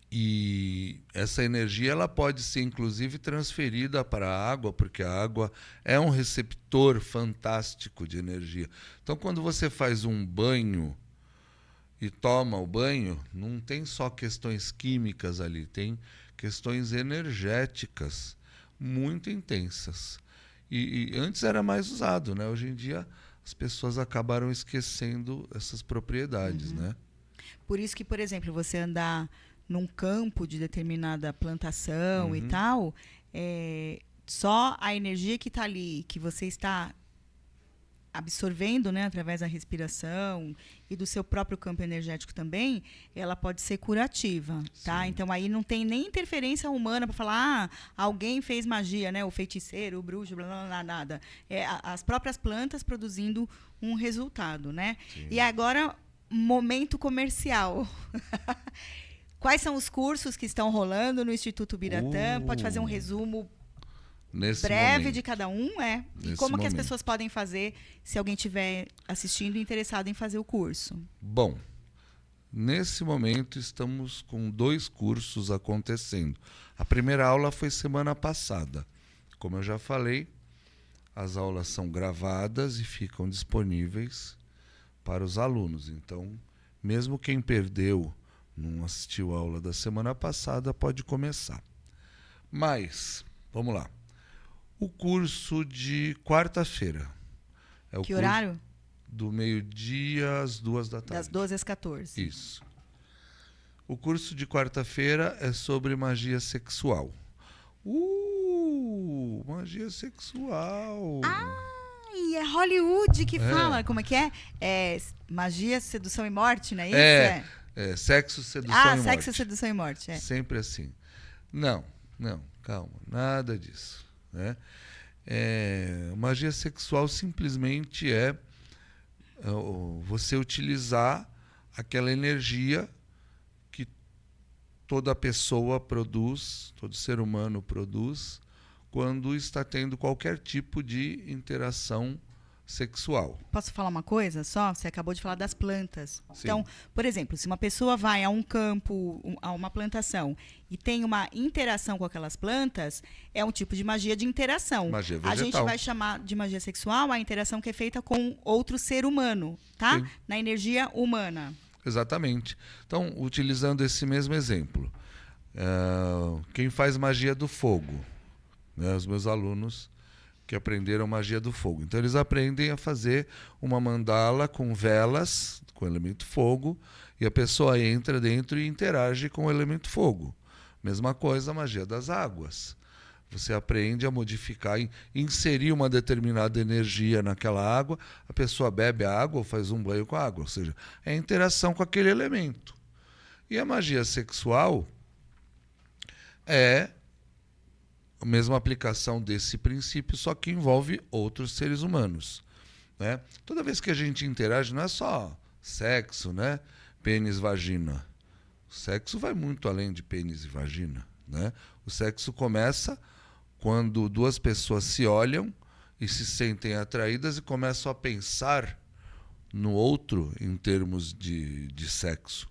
E essa energia ela pode ser, inclusive, transferida para a água, porque a água é um receptor fantástico de energia. Então, quando você faz um banho e toma o banho, não tem só questões químicas ali, tem questões energéticas muito intensas. E antes era mais usado, né? Hoje em dia as pessoas acabaram esquecendo essas propriedades, né? Por isso que, por exemplo, você andar num campo de determinada plantação e tal, só a energia que está ali, que você está absorvendo, né, através da respiração e do seu próprio campo energético também, ela pode ser curativa, tá? Sim. Então aí não tem nem interferência humana para falar, alguém fez magia, né? O feiticeiro, o bruxo, blá, blá, blá, nada. As próprias plantas produzindo um resultado, né? Sim. E agora, momento comercial. Quais são os cursos que estão rolando no Instituto Biratã? Pode fazer um resumo breve de cada um, E como que as pessoas podem fazer se alguém estiver assistindo e interessado em fazer o curso? Bom, nesse momento estamos com 2 cursos acontecendo. A primeira aula foi semana passada. Como eu já falei, as aulas são gravadas e ficam disponíveis para os alunos. Então, mesmo quem perdeu, não assistiu a aula da semana passada, pode começar. Mas, vamos lá. O curso de quarta-feira. Que horário? Do meio-dia às 2 da tarde. Das 12 às 14. Isso. O curso de quarta-feira é sobre magia sexual. Magia sexual. E é Hollywood que fala. Como é que é? Magia, sedução e morte, não é isso? Sexo, sedução e morte. Sexo, sedução e morte. Sempre assim. Não, calma, nada disso. Né? Magia sexual simplesmente é você utilizar aquela energia que toda pessoa produz, todo ser humano produz, quando está tendo qualquer tipo de interação sexual. Posso falar uma coisa só? Você acabou de falar das plantas. Sim. Então, por exemplo, se uma pessoa vai a um campo, a uma plantação, e tem uma interação com aquelas plantas, é um tipo de magia de interação. Magia vegetal. A gente vai chamar de magia sexual a interação que é feita com outro ser humano, tá? Sim. Na energia humana. Exatamente. Então, utilizando esse mesmo exemplo, quem faz magia do fogo, né, os meus alunos que aprenderam magia do fogo. Então, eles aprendem a fazer uma mandala com velas, com o elemento fogo, e a pessoa entra dentro e interage com o elemento fogo. Mesma coisa a magia das águas. Você aprende a modificar, inserir uma determinada energia naquela água, a pessoa bebe a água ou faz um banho com a água, ou seja, é a interação com aquele elemento. E a magia sexual é a mesma aplicação desse princípio, só que envolve outros seres humanos, né? Toda vez que a gente interage, não é só sexo, né? Pênis, vagina. O sexo vai muito além de pênis e vagina, né? O sexo começa quando duas pessoas se olham e se sentem atraídas e começam a pensar no outro em termos de sexo.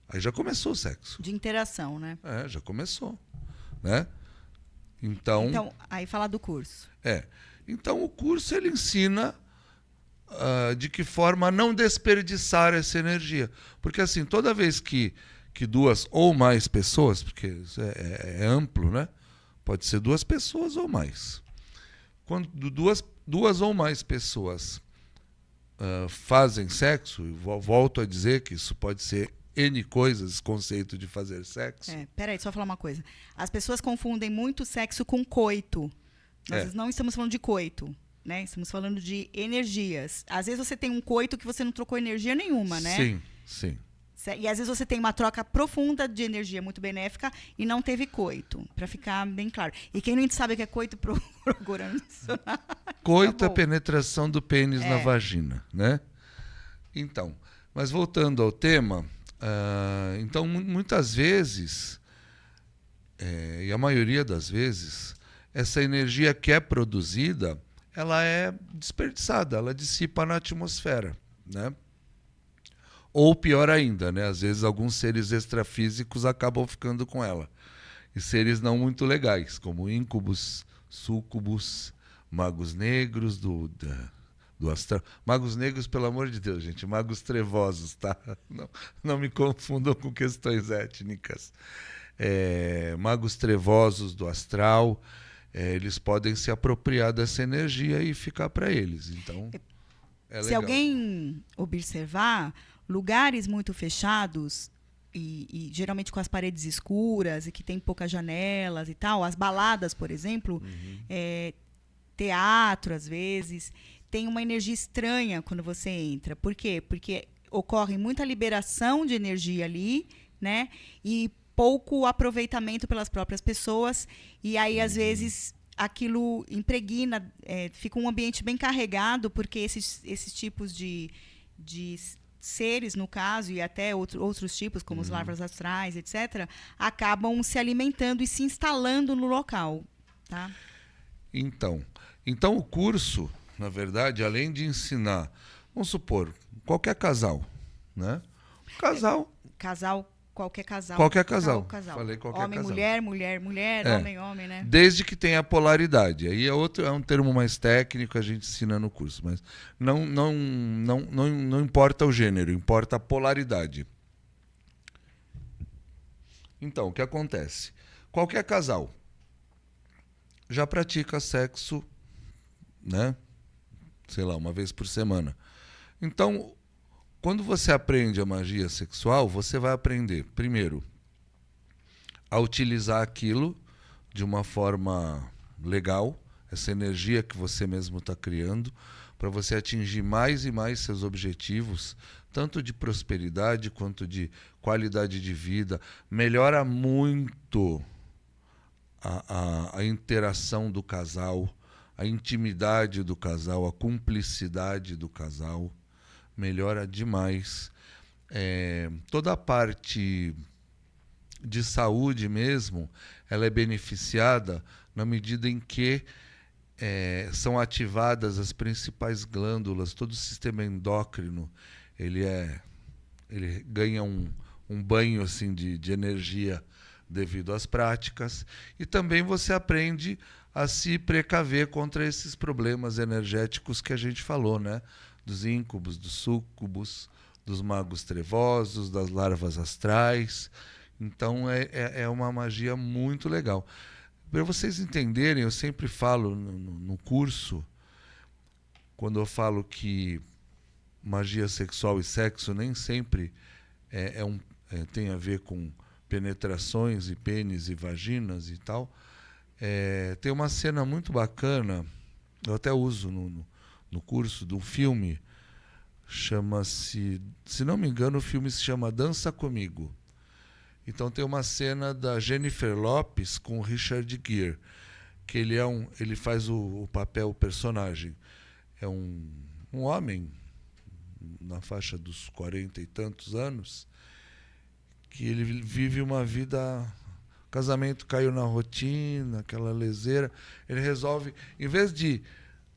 Aí já começou o sexo. De interação, né? Já começou, né? Então, aí falar do curso. Então o curso ele ensina de que forma não desperdiçar essa energia. Porque assim, toda vez que duas ou mais pessoas, porque isso é amplo, né? Pode ser duas pessoas ou mais. Quando duas ou mais pessoas fazem sexo, e volto a dizer que isso pode ser N coisas, esse conceito de fazer sexo. Peraí, só falar uma coisa. As pessoas confundem muito sexo com coito. Nós não estamos falando de coito, né? Estamos falando de energias. Às vezes você tem um coito que você não trocou energia nenhuma, né? Sim, sim. E às vezes você tem uma troca profunda de energia muito benéfica e não teve coito, para ficar bem claro. E quem não sabe o que é coito, procura no dicionário. Coito é a penetração do pênis na vagina, né? Então, mas voltando ao tema, então muitas vezes, e a maioria das vezes, essa energia que é produzida, ela é desperdiçada, ela dissipa na atmosfera, né? Ou pior ainda, né? Às vezes alguns seres extrafísicos acabam ficando com ela. E seres não muito legais, como íncubos, súcubos, magos negros do astral. Magos negros, pelo amor de Deus, gente. Magos trevosos, tá? Não me confundam com questões étnicas. Magos trevosos do astral, eles podem se apropriar dessa energia e ficar para eles. Então, se alguém observar, lugares muito fechados e geralmente com as paredes escuras e que tem poucas janelas e tal, as baladas, por exemplo, teatro, às vezes, tem uma energia estranha quando você entra. Por quê? Porque ocorre muita liberação de energia ali, né? E pouco aproveitamento pelas próprias pessoas. E aí, às vezes, aquilo impregna, fica um ambiente bem carregado, porque esses tipos de seres, no caso, e até outros tipos, como os larvas astrais, etc., acabam se alimentando e se instalando no local. Tá? Então o curso, na verdade, além de ensinar, vamos supor, qualquer casal, né? Qualquer casal. Qualquer casal. Falei qualquer homem, casal. Mulher, homem, né? Desde que tenha polaridade. Aí é um termo mais técnico, a gente ensina no curso. Mas não importa o gênero, importa a polaridade. Então, o que acontece? Qualquer casal já pratica sexo, né? Sei lá, uma vez por semana. Então, quando você aprende a magia sexual, você vai aprender, primeiro, a utilizar aquilo de uma forma legal, essa energia que você mesmo está criando, para você atingir mais e mais seus objetivos, tanto de prosperidade quanto de qualidade de vida. Melhora muito a interação do casal, a intimidade do casal, a cumplicidade do casal. Melhora demais. Toda a parte de saúde mesmo, ela é beneficiada na medida em que são ativadas as principais glândulas, todo o sistema endócrino, ele ganha um banho assim, de energia devido às práticas. E também você aprende a se precaver contra esses problemas energéticos que a gente falou, né? Dos íncubos, dos súcubos, dos magos trevosos, das larvas astrais. Então é uma magia muito legal. Para vocês entenderem, eu sempre falo no curso, quando eu falo que magia sexual e sexo nem sempre tem a ver com penetrações e pênis e vaginas e tal, Tem uma cena muito bacana, eu até uso no curso, de um filme, chama-se, se não me engano, o filme se chama Dança Comigo. Então tem uma cena da Jennifer Lopez com o Richard Gere, que ele faz o papel, o personagem. É um homem na faixa dos 40 e tantos anos, que ele vive uma vida... O casamento caiu na rotina, aquela leseira. Ele resolve, em vez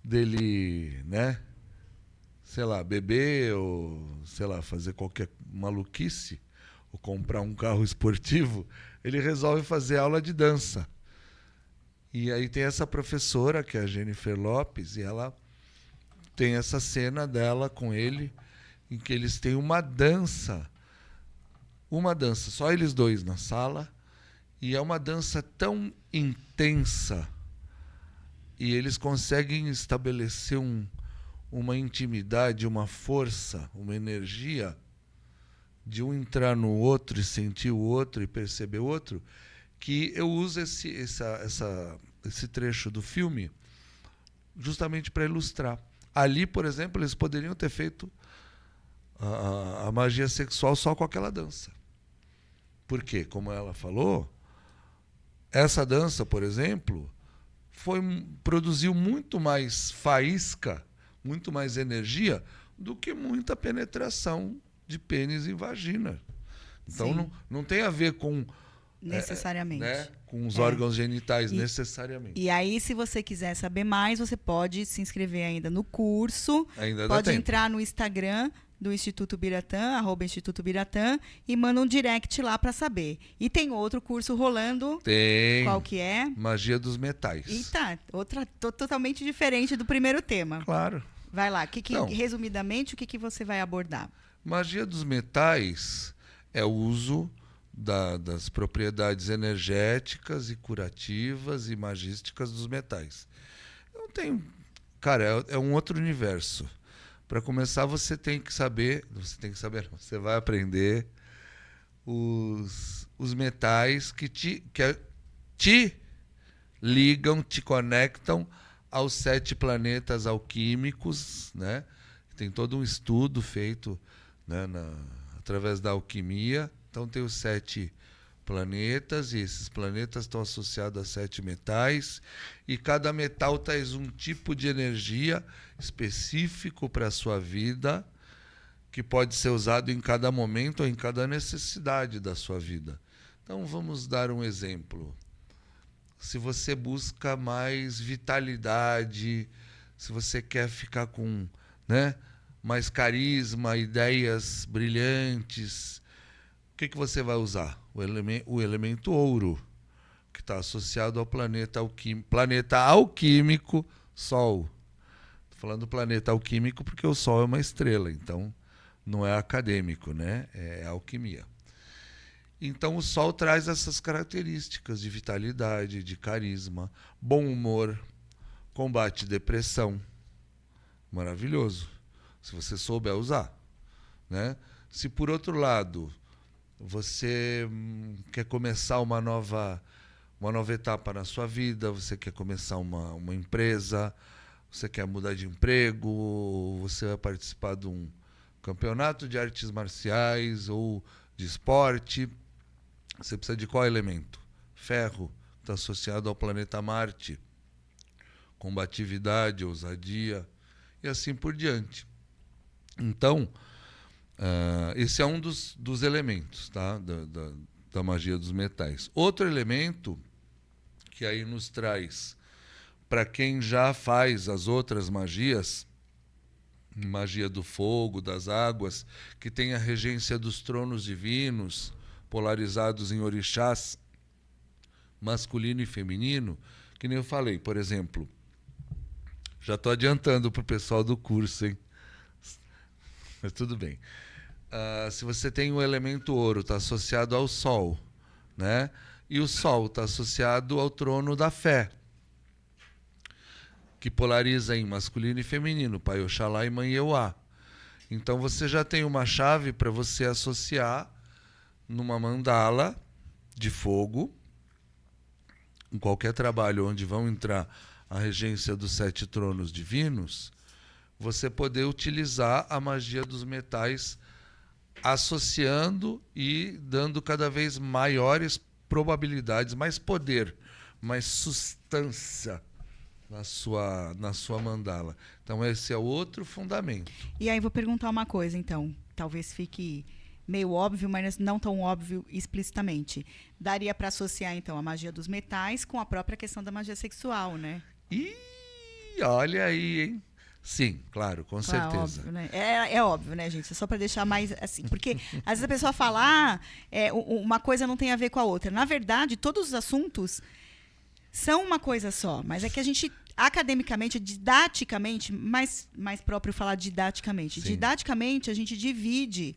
dele, né, sei lá, beber ou, sei lá, fazer qualquer maluquice, ou comprar um carro esportivo, ele resolve fazer aula de dança. E aí tem essa professora, que é a Jennifer Lopez, e ela tem essa cena dela com ele, em que eles têm uma dança, só eles dois na sala, e é uma dança tão intensa, e eles conseguem estabelecer uma intimidade, uma força, uma energia, de um entrar no outro e sentir o outro e perceber o outro, que eu uso esse trecho do filme justamente para ilustrar. Ali, por exemplo, eles poderiam ter feito a magia sexual só com aquela dança. Porque, como ela falou, essa dança, por exemplo, produziu muito mais faísca, muito mais energia do que muita penetração de pênis e vagina. Então não tem a ver com... necessariamente. Né, com os órgãos genitais, necessariamente. E aí, se você quiser saber mais, você pode se inscrever ainda no curso. Ainda pode dá tempo. entrar no Instagram do Instituto Biratã, @Instituto Biratã, e manda um direct lá para saber. E tem outro curso rolando. Tem. Qual que é? Magia dos metais. Eita, outra totalmente diferente do primeiro tema. Claro. Vai lá. Resumidamente, o que você vai abordar? Magia dos metais é o uso das propriedades energéticas e curativas e magísticas dos metais. Eu tenho... Cara, é um outro universo. Para começar, você vai aprender os metais que te ligam, te conectam aos 7 planetas alquímicos, né? Tem todo um estudo feito, né, através da alquimia. Então tem os 7 planetas, e esses planetas estão associados a 7 metais, e cada metal traz um tipo de energia específico para a sua vida, que pode ser usado em cada momento ou em cada necessidade da sua vida. Então vamos dar um exemplo. Se você busca mais vitalidade, se você quer ficar com, né, mais carisma, ideias brilhantes, o que você vai usar? O elemento ouro, que está associado ao planeta alquímico Sol. Estou falando do planeta alquímico porque o Sol é uma estrela, então não é acadêmico, né? É alquimia. Então o Sol traz essas características de vitalidade, de carisma, bom humor, combate depressão. Maravilhoso, se você souber usar, né? Se por outro lado você quer começar uma nova etapa na sua vida, você quer começar uma empresa, você quer mudar de emprego, você vai participar de um campeonato de artes marciais ou de esporte, você precisa de qual elemento? Ferro, está associado ao planeta Marte. Combatividade, ousadia e assim por diante. Então, esse é um dos elementos, tá? da magia dos metais. Outro elemento que aí nos traz, para quem já faz as outras magias, magia do fogo, das águas, que tem a regência dos tronos divinos, polarizados em orixás, masculino e feminino, que nem eu falei, por exemplo, já estou adiantando para o pessoal do curso, hein? Mas tudo bem. Se você tem o elemento ouro, está associado ao Sol, né? E o Sol está associado ao trono da fé, que polariza em masculino e feminino, Pai Oxalá e Mãe Euá. Então você já tem uma chave para você associar numa mandala de fogo em qualquer trabalho onde vão entrar a regência dos 7 tronos divinos, você poder utilizar a magia dos metais associando e dando cada vez maiores probabilidades, mais poder, mais substância na sua mandala. Então, esse é outro fundamento. E aí vou perguntar uma coisa, então. Talvez fique meio óbvio, mas não tão óbvio explicitamente. Daria para associar, então, a magia dos metais com a própria questão da magia sexual, né? Ih, olha aí, hein? Sim, claro, com certeza. Óbvio, né? É óbvio, né, gente? É só para deixar mais assim. Porque às vezes a pessoa fala, uma coisa não tem a ver com a outra. Na verdade, todos os assuntos são uma coisa só. Mas é que a gente, academicamente, didaticamente, mais próprio falar didaticamente. Sim. Didaticamente, a gente divide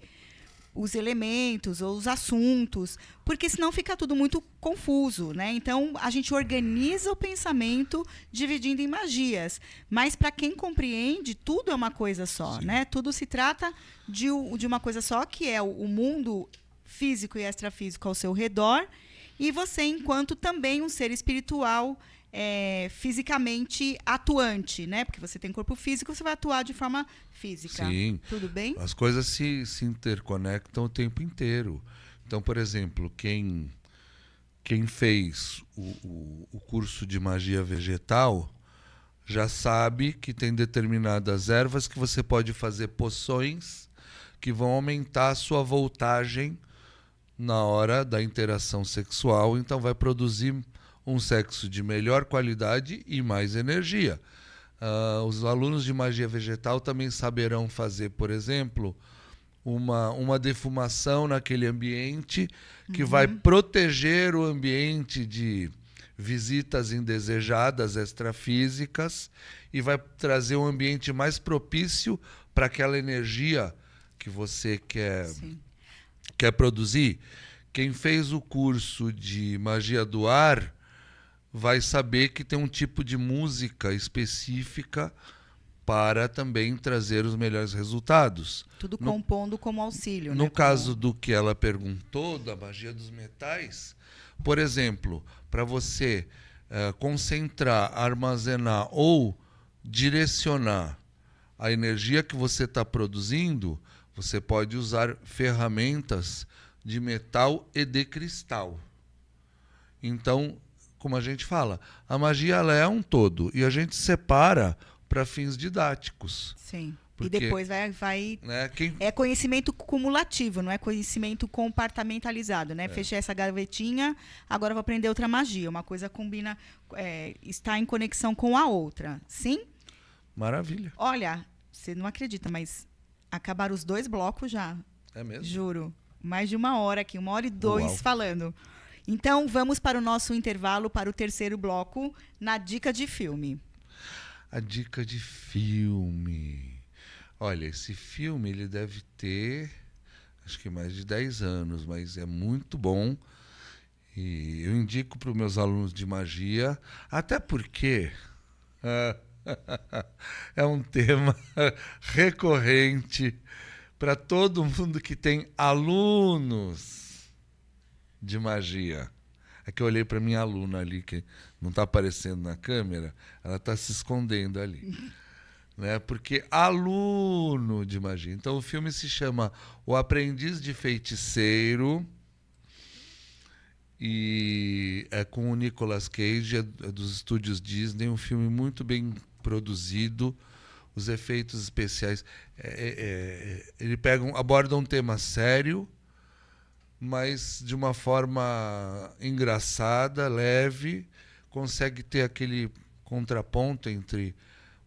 os elementos ou os assuntos, porque senão fica tudo muito confuso, né? Então, a gente organiza o pensamento dividindo em magias. Mas, para quem compreende, tudo é uma coisa só, né? Tudo se trata de uma coisa só, que é o mundo físico e extrafísico ao seu redor, e você, enquanto também um ser espiritual, fisicamente atuante, né? Porque você tem corpo físico, você vai atuar de forma física. Sim. Tudo bem? As coisas se interconectam o tempo inteiro. Então, por exemplo, quem fez o curso de magia vegetal já sabe que tem determinadas ervas que você pode fazer poções que vão aumentar a sua voltagem na hora da interação sexual, então vai produzir um sexo de melhor qualidade e mais energia. Os alunos de magia vegetal também saberão fazer, por exemplo, uma defumação naquele ambiente que vai proteger o ambiente de visitas indesejadas extrafísicas e vai trazer um ambiente mais propício para aquela energia que você quer produzir. Quem fez o curso de magia do ar vai saber que tem um tipo de música específica para também trazer os melhores resultados. Tudo compondo como auxílio. No né? caso do que ela perguntou, da magia dos metais, por exemplo, para você concentrar, armazenar ou direcionar a energia que você está produzindo, você pode usar ferramentas de metal e de cristal. Então, como a gente fala, a magia ela é um todo e a gente separa para fins didáticos. Sim. Porque, e depois vai né, é conhecimento cumulativo, não é conhecimento compartamentalizado, né? Fechei essa gavetinha, agora vou aprender outra magia. Uma coisa combina, está em conexão com a outra. Sim? Maravilha. Olha, você não acredita, mas acabaram os 2 blocos já. É mesmo? Juro. Mais de 1 hora aqui, 1h02 Uau. falando. Então, vamos para o nosso intervalo, para o terceiro bloco, na dica de filme. A dica de filme. Olha, esse filme ele deve ter, acho que mais de 10 anos, mas é muito bom. E eu indico para os meus alunos de magia, até porque é um tema recorrente para todo mundo que tem alunos de magia. É que eu olhei para minha aluna ali, que não está aparecendo na câmera, ela está se escondendo ali. Né? Porque aluno de magia. Então o filme se chama O Aprendiz de Feiticeiro e é com o Nicolas Cage, é dos estúdios Disney, um filme muito bem produzido, os efeitos especiais. Ele aborda um tema sério, mas de uma forma engraçada, leve, consegue ter aquele contraponto entre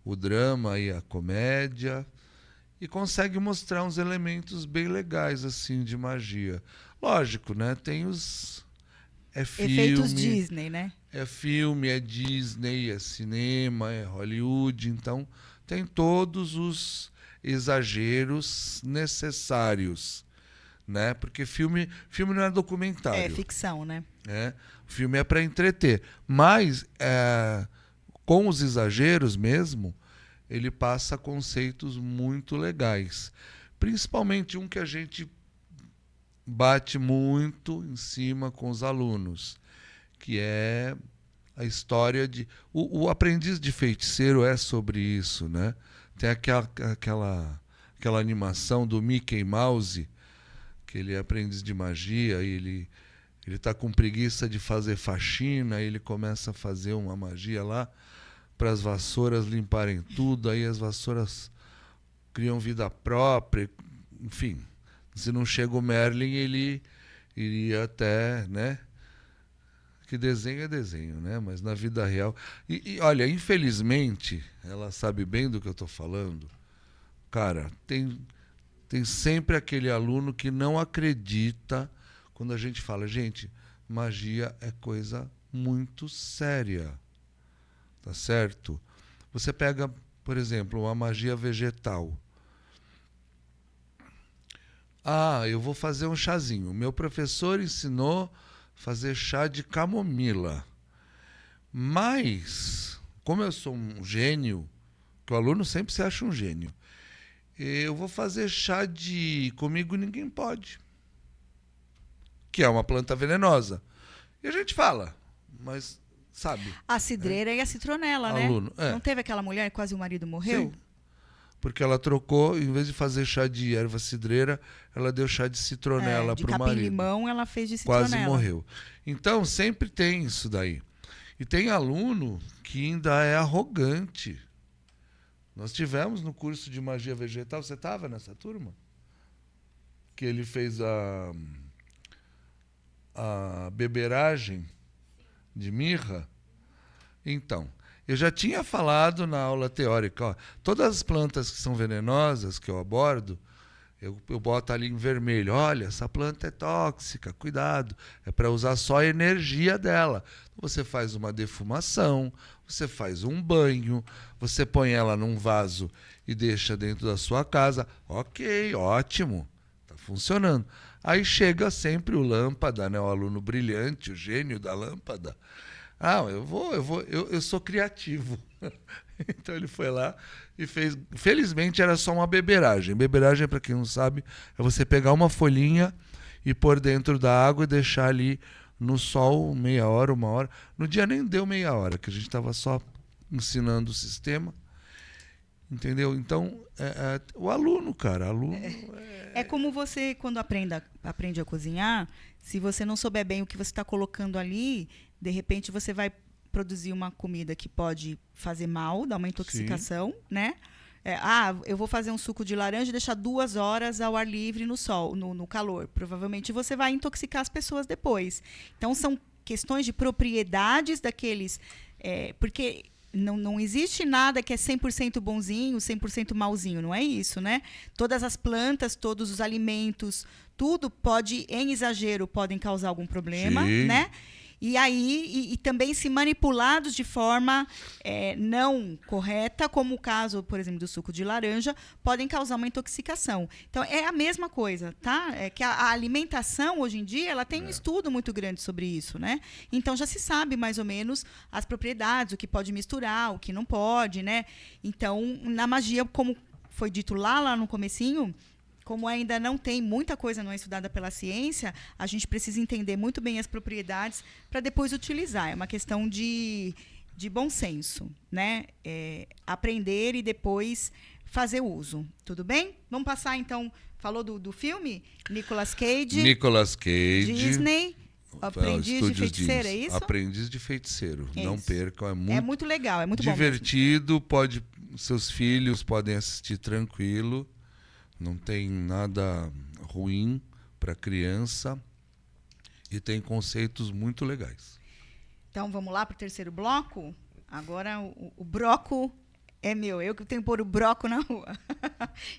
o drama e a comédia e consegue mostrar uns elementos bem legais assim de magia. Lógico, né? Tem os Efeitos Disney, né? É filme, é Disney, é cinema, é Hollywood, então tem todos os exageros necessários, né? Porque filme não é documentário. É ficção, né? O filme é para entreter, mas com os exageros mesmo, ele passa conceitos muito legais. Principalmente um que a gente bate muito em cima com os alunos, que é a história de... O Aprendiz de Feiticeiro é sobre isso, né? Tem aquela animação do Mickey Mouse, que ele é aprendiz de magia, e ele está com preguiça de fazer faxina, e ele começa a fazer uma magia lá para as vassouras limparem tudo, aí as vassouras criam vida própria, enfim. Se não chega o Merlin, ele iria até, né? Que desenho é desenho, né? Mas na vida real... E olha, infelizmente, ela sabe bem do que eu estou falando. Cara, tem sempre aquele aluno que não acredita quando a gente fala, gente, magia é coisa muito séria. Tá certo? Você pega, por exemplo, uma magia vegetal. Eu vou fazer um chazinho. Meu professor ensinou a fazer chá de camomila. Mas, como eu sou um gênio, que o aluno sempre se acha um gênio, eu vou fazer chá de... Comigo ninguém pode. Que é uma planta venenosa. E a gente fala, mas sabe... A cidreira e a citronela, aluno, né? Não teve aquela mulher que quase o marido morreu? Sim. Porque ela trocou, em vez de fazer chá de erva cidreira, ela deu chá de citronela para o marido. De capim-limão ela fez de citronela. Quase morreu. Então, sempre tem isso daí. E tem aluno que ainda é arrogante. Nós tivemos no curso de magia vegetal, você estava nessa turma? Que ele fez a beberagem de mirra. Então, eu já tinha falado na aula teórica, ó, todas as plantas que são venenosas que eu abordo, eu boto ali em vermelho. Olha, essa planta é tóxica, cuidado. É para usar só a energia dela. Você faz uma defumação, você faz um banho, você põe ela num vaso e deixa dentro da sua casa. Ok, ótimo, está funcionando. Aí chega sempre o lâmpada, né, o aluno brilhante, o gênio da lâmpada. Eu sou criativo. Então ele foi lá e fez. Felizmente era só uma beberagem. Beberagem, para quem não sabe, é você pegar uma folhinha e pôr dentro da água e deixar ali no sol meia hora, uma hora. No dia nem deu meia hora, que a gente estava só ensinando o sistema. Entendeu? Então, o aluno, cara. É como você, quando aprende a cozinhar, se você não souber bem o que você está colocando ali, de repente você vai produzir uma comida que pode fazer mal, dar uma intoxicação, sim, né? Eu vou fazer um suco de laranja e deixar 2 horas ao ar livre no sol, no calor. Provavelmente você vai intoxicar as pessoas depois. Então, são questões de propriedades daqueles... porque não existe nada que é 100% bonzinho, 100% malzinho, não é isso, né? Todas as plantas, todos os alimentos, tudo pode, em exagero, podem causar algum problema, sim, né? E aí, também se manipulados de forma não correta, como o caso, por exemplo, do suco de laranja, podem causar uma intoxicação. Então, é a mesma coisa, tá? É que a alimentação, hoje em dia, ela tem um estudo muito grande sobre isso, né? Então, já se sabe, mais ou menos, as propriedades, o que pode misturar, o que não pode, né? Então, na magia, como foi dito lá no comecinho, como ainda não tem muita coisa não é estudada pela ciência, a gente precisa entender muito bem as propriedades para depois utilizar. É uma questão de bom senso, né? Aprender e depois fazer uso. Tudo bem? Vamos passar, então, falou do filme? Nicolas Cage. Disney. Aprendiz de Feiticeiro, é isso? Aprendiz de Feiticeiro. Isso. Não percam, é muito legal, é muito divertido, seus filhos podem assistir tranquilo. Não tem nada ruim para criança e tem conceitos muito legais. Então, vamos lá para o terceiro bloco? Agora, o broco é meu. Eu que tenho que pôr o broco na rua.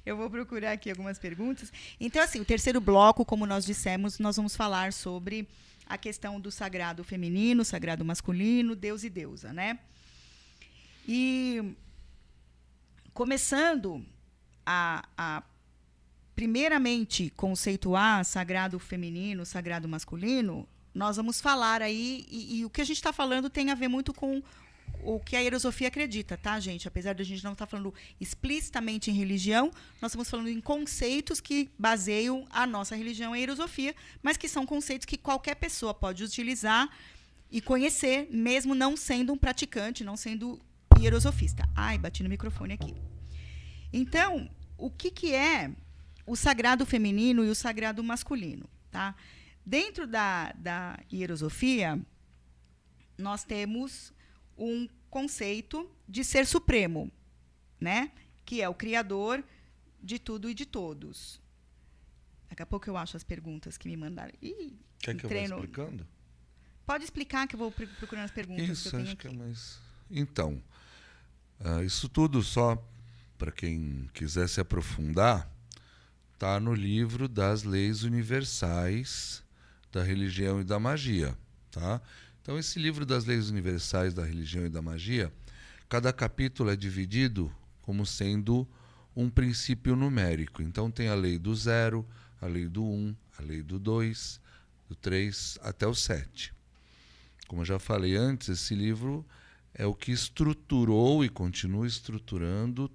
Eu vou procurar aqui algumas perguntas. Então, assim, o terceiro bloco, como nós dissemos, nós vamos falar sobre a questão do sagrado feminino, sagrado masculino, Deus e deusa, né? E, começando a primeiramente conceituar sagrado feminino, sagrado masculino, nós vamos falar aí, e o que a gente está falando tem a ver muito com o que a Eirosofia acredita, tá, gente? Apesar de a gente não estar falando explicitamente em religião, nós estamos falando em conceitos que baseiam a nossa religião, a Eirosofia, mas que são conceitos que qualquer pessoa pode utilizar e conhecer, mesmo não sendo um praticante, não sendo hierosofista. Ai, bati no microfone aqui. Então, o que é o sagrado feminino e o sagrado masculino? Tá? Dentro da hierosofia, nós temos um conceito de ser supremo, né? Que é o criador de tudo e de todos. Daqui a pouco eu acho as perguntas que me mandaram. Quer que eu vá explicando? Pode explicar que eu vou procurando as perguntas. Isso, que eu tenho acho aqui. que é mais... Então, isso tudo só para quem quiser se aprofundar, está no livro das Leis Universais da Religião e da Magia. Tá? Então, esse livro das Leis Universais da Religião e da Magia, cada capítulo é dividido como sendo um princípio numérico. Então, tem a lei do 0, a lei do 1, a lei do 2, do 3 até o 7. Como eu já falei antes, esse livro é o que estruturou e continua estruturando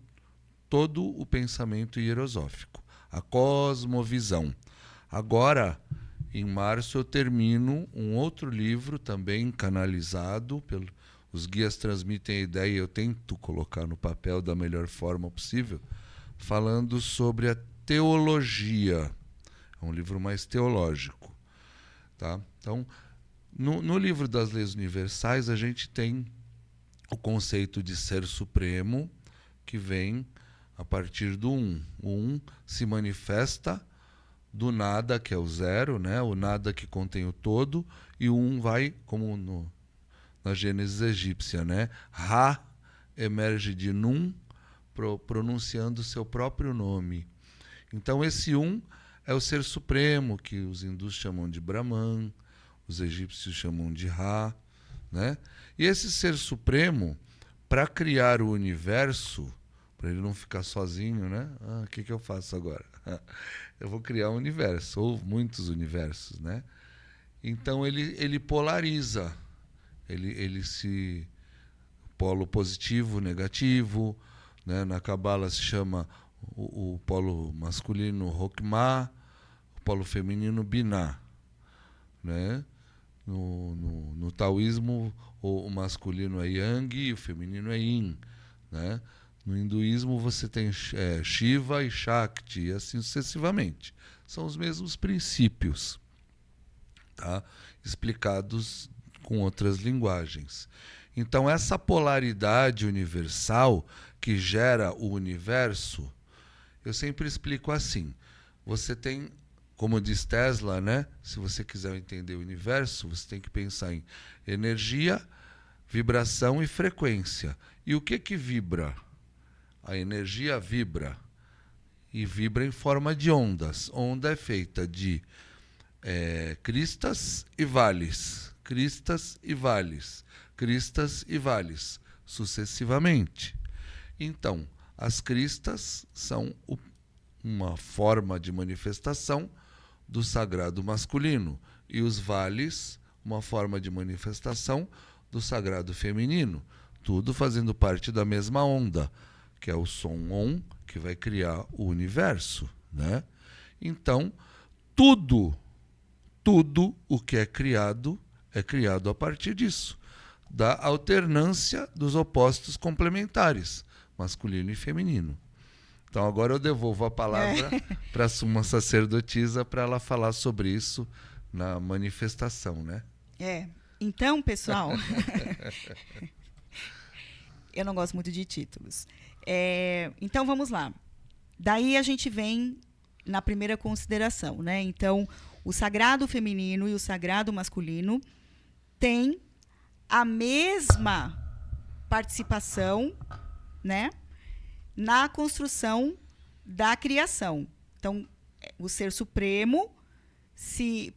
todo o pensamento hierosófico, a cosmovisão. Agora, em março, eu termino um outro livro também canalizado. Os guias transmitem a ideia e eu tento colocar no papel da melhor forma possível, falando sobre a teologia. É um livro mais teológico. Tá? Então, no livro das Leis Universais, a gente tem o conceito de ser supremo, que vem a partir do 1. O 1 se manifesta do nada, que é o 0, né? O nada que contém o todo, e o 1 vai, como na Gênesis egípcia, né? Ra emerge de Num, pronunciando seu próprio nome. Então, esse 1 é o ser supremo, que os hindus chamam de Brahman, os egípcios chamam de Ra, né? E esse ser supremo, para criar o universo, para ele não ficar sozinho, né? O que eu faço agora? Eu vou criar um universo, ou muitos universos, né? Então ele polariza, ele se polo positivo, negativo, né? Na Cabala se chama o polo masculino Hokmah, o polo feminino Binah, né? No taoísmo, o masculino é Yang e o feminino é Yin, né? No hinduísmo você tem Shiva e Shakti, e assim sucessivamente. São os mesmos princípios, tá? Explicados com outras linguagens. Então, essa polaridade universal que gera o universo, eu sempre explico assim. Você tem, como diz Tesla, né? Se você quiser entender o universo, você tem que pensar em energia, vibração e frequência. E o que vibra? A energia vibra, e vibra em forma de ondas. Onda é feita de cristas e vales, cristas e vales, cristas e vales, sucessivamente. Então, as cristas são uma forma de manifestação do sagrado masculino, e os vales, uma forma de manifestação do sagrado feminino, tudo fazendo parte da mesma onda, que é o som On, que vai criar o universo, né? Então, tudo o que é criado a partir disso, da alternância dos opostos complementares, masculino e feminino. Então, agora eu devolvo a palavra para a suma sacerdotisa para ela falar sobre isso na manifestação, né? Então, pessoal, eu não gosto muito de títulos. Então, vamos lá. Daí a gente vem na primeira consideração, né? Então, o sagrado feminino e o sagrado masculino têm a mesma participação, né, na construção da criação. Então, o ser supremo,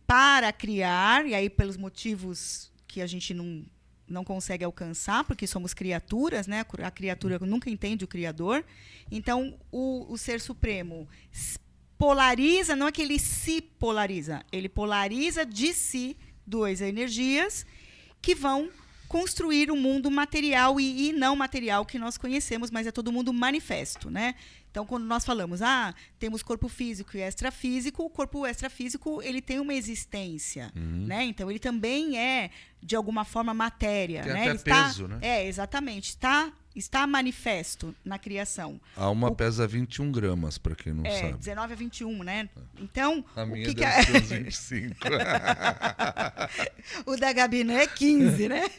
para criar, e aí pelos motivos que a gente não consegue alcançar, porque somos criaturas, né? A criatura nunca entende o Criador. Então, o Ser Supremo polariza, não é que ele se polariza, ele polariza de si duas energias que vão construir um mundo material e não material que nós conhecemos, mas é todo mundo manifesto, né? Então, quando nós falamos, temos corpo físico e extrafísico, o corpo extrafísico, ele tem uma existência, né? Então, ele também é, de alguma forma, matéria, tem né? até Ele peso, né? Exatamente. Está manifesto na criação. A alma pesa 21 gramas, para quem não sabe. 19 a 21, né? Então, a minha que deve ser uns 25. O da Gabi é 15, né?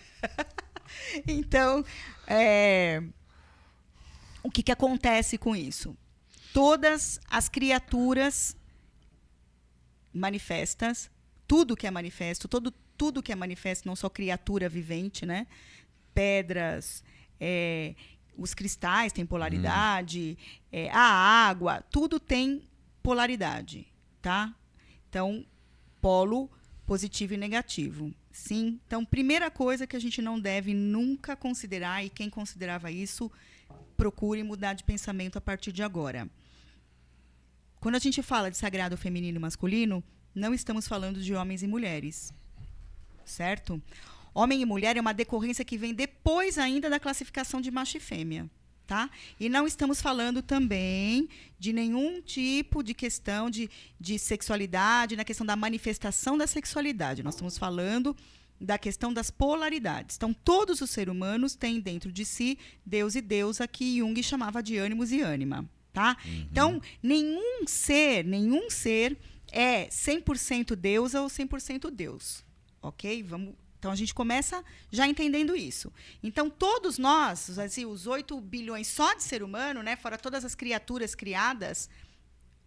Então, o que acontece com isso? Todas as criaturas manifestas, tudo que é manifesto, tudo que é manifesto, não só criatura vivente, né? Pedras, os cristais têm polaridade, a água, tudo tem polaridade, tá? Então, polo positivo e negativo. Sim. Então, primeira coisa que a gente não deve nunca considerar, e quem considerava isso, procure mudar de pensamento a partir de agora. Quando a gente fala de sagrado feminino e masculino, não estamos falando de homens e mulheres, certo? Homem e mulher é uma decorrência que vem depois ainda da classificação de macho e fêmea, tá? E não estamos falando também de nenhum tipo de questão de sexualidade, na questão da manifestação da sexualidade. Nós estamos falando da questão das polaridades. Então, todos os seres humanos têm dentro de si Deus e deusa, que Jung chamava de ânimos e ânima, tá? Então, nenhum ser é 100% deusa ou 100% Deus, ok? Então, a gente começa já entendendo isso. Então, todos nós, assim, os 8 bilhões só de ser humano, né, fora todas as criaturas criadas,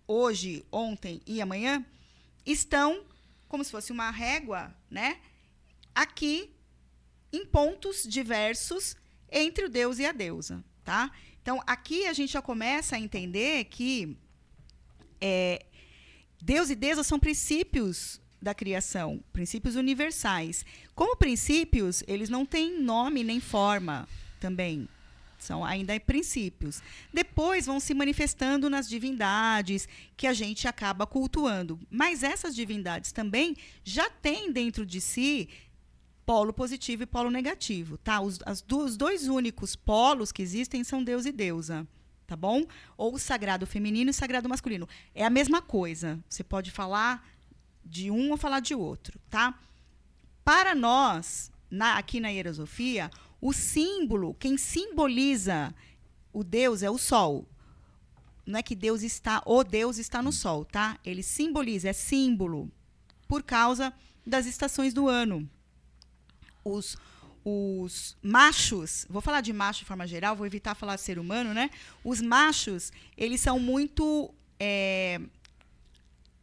hoje, ontem e amanhã, estão como se fosse uma régua, né, aqui em pontos diversos entre o Deus e a deusa, tá? Então, aqui a gente já começa a entender que Deus e deusa são princípios da criação, princípios universais. Como princípios, eles não têm nome nem forma também. São ainda princípios. Depois vão se manifestando nas divindades que a gente acaba cultuando. Mas essas divindades também já têm dentro de si polo positivo e polo negativo, tá? Os dois únicos polos que existem são Deus e deusa, tá bom? Ou sagrado feminino e sagrado masculino. É a mesma coisa. Você pode falar de um ou falar de outro, tá? Para nós, aqui na hierosofia, o símbolo, quem simboliza o Deus é o Sol. Não é que o Deus está no Sol, tá? Ele simboliza, é símbolo, por causa das estações do ano. Os machos, vou falar de macho de forma geral, vou evitar falar de ser humano, né? Os machos, eles são muito...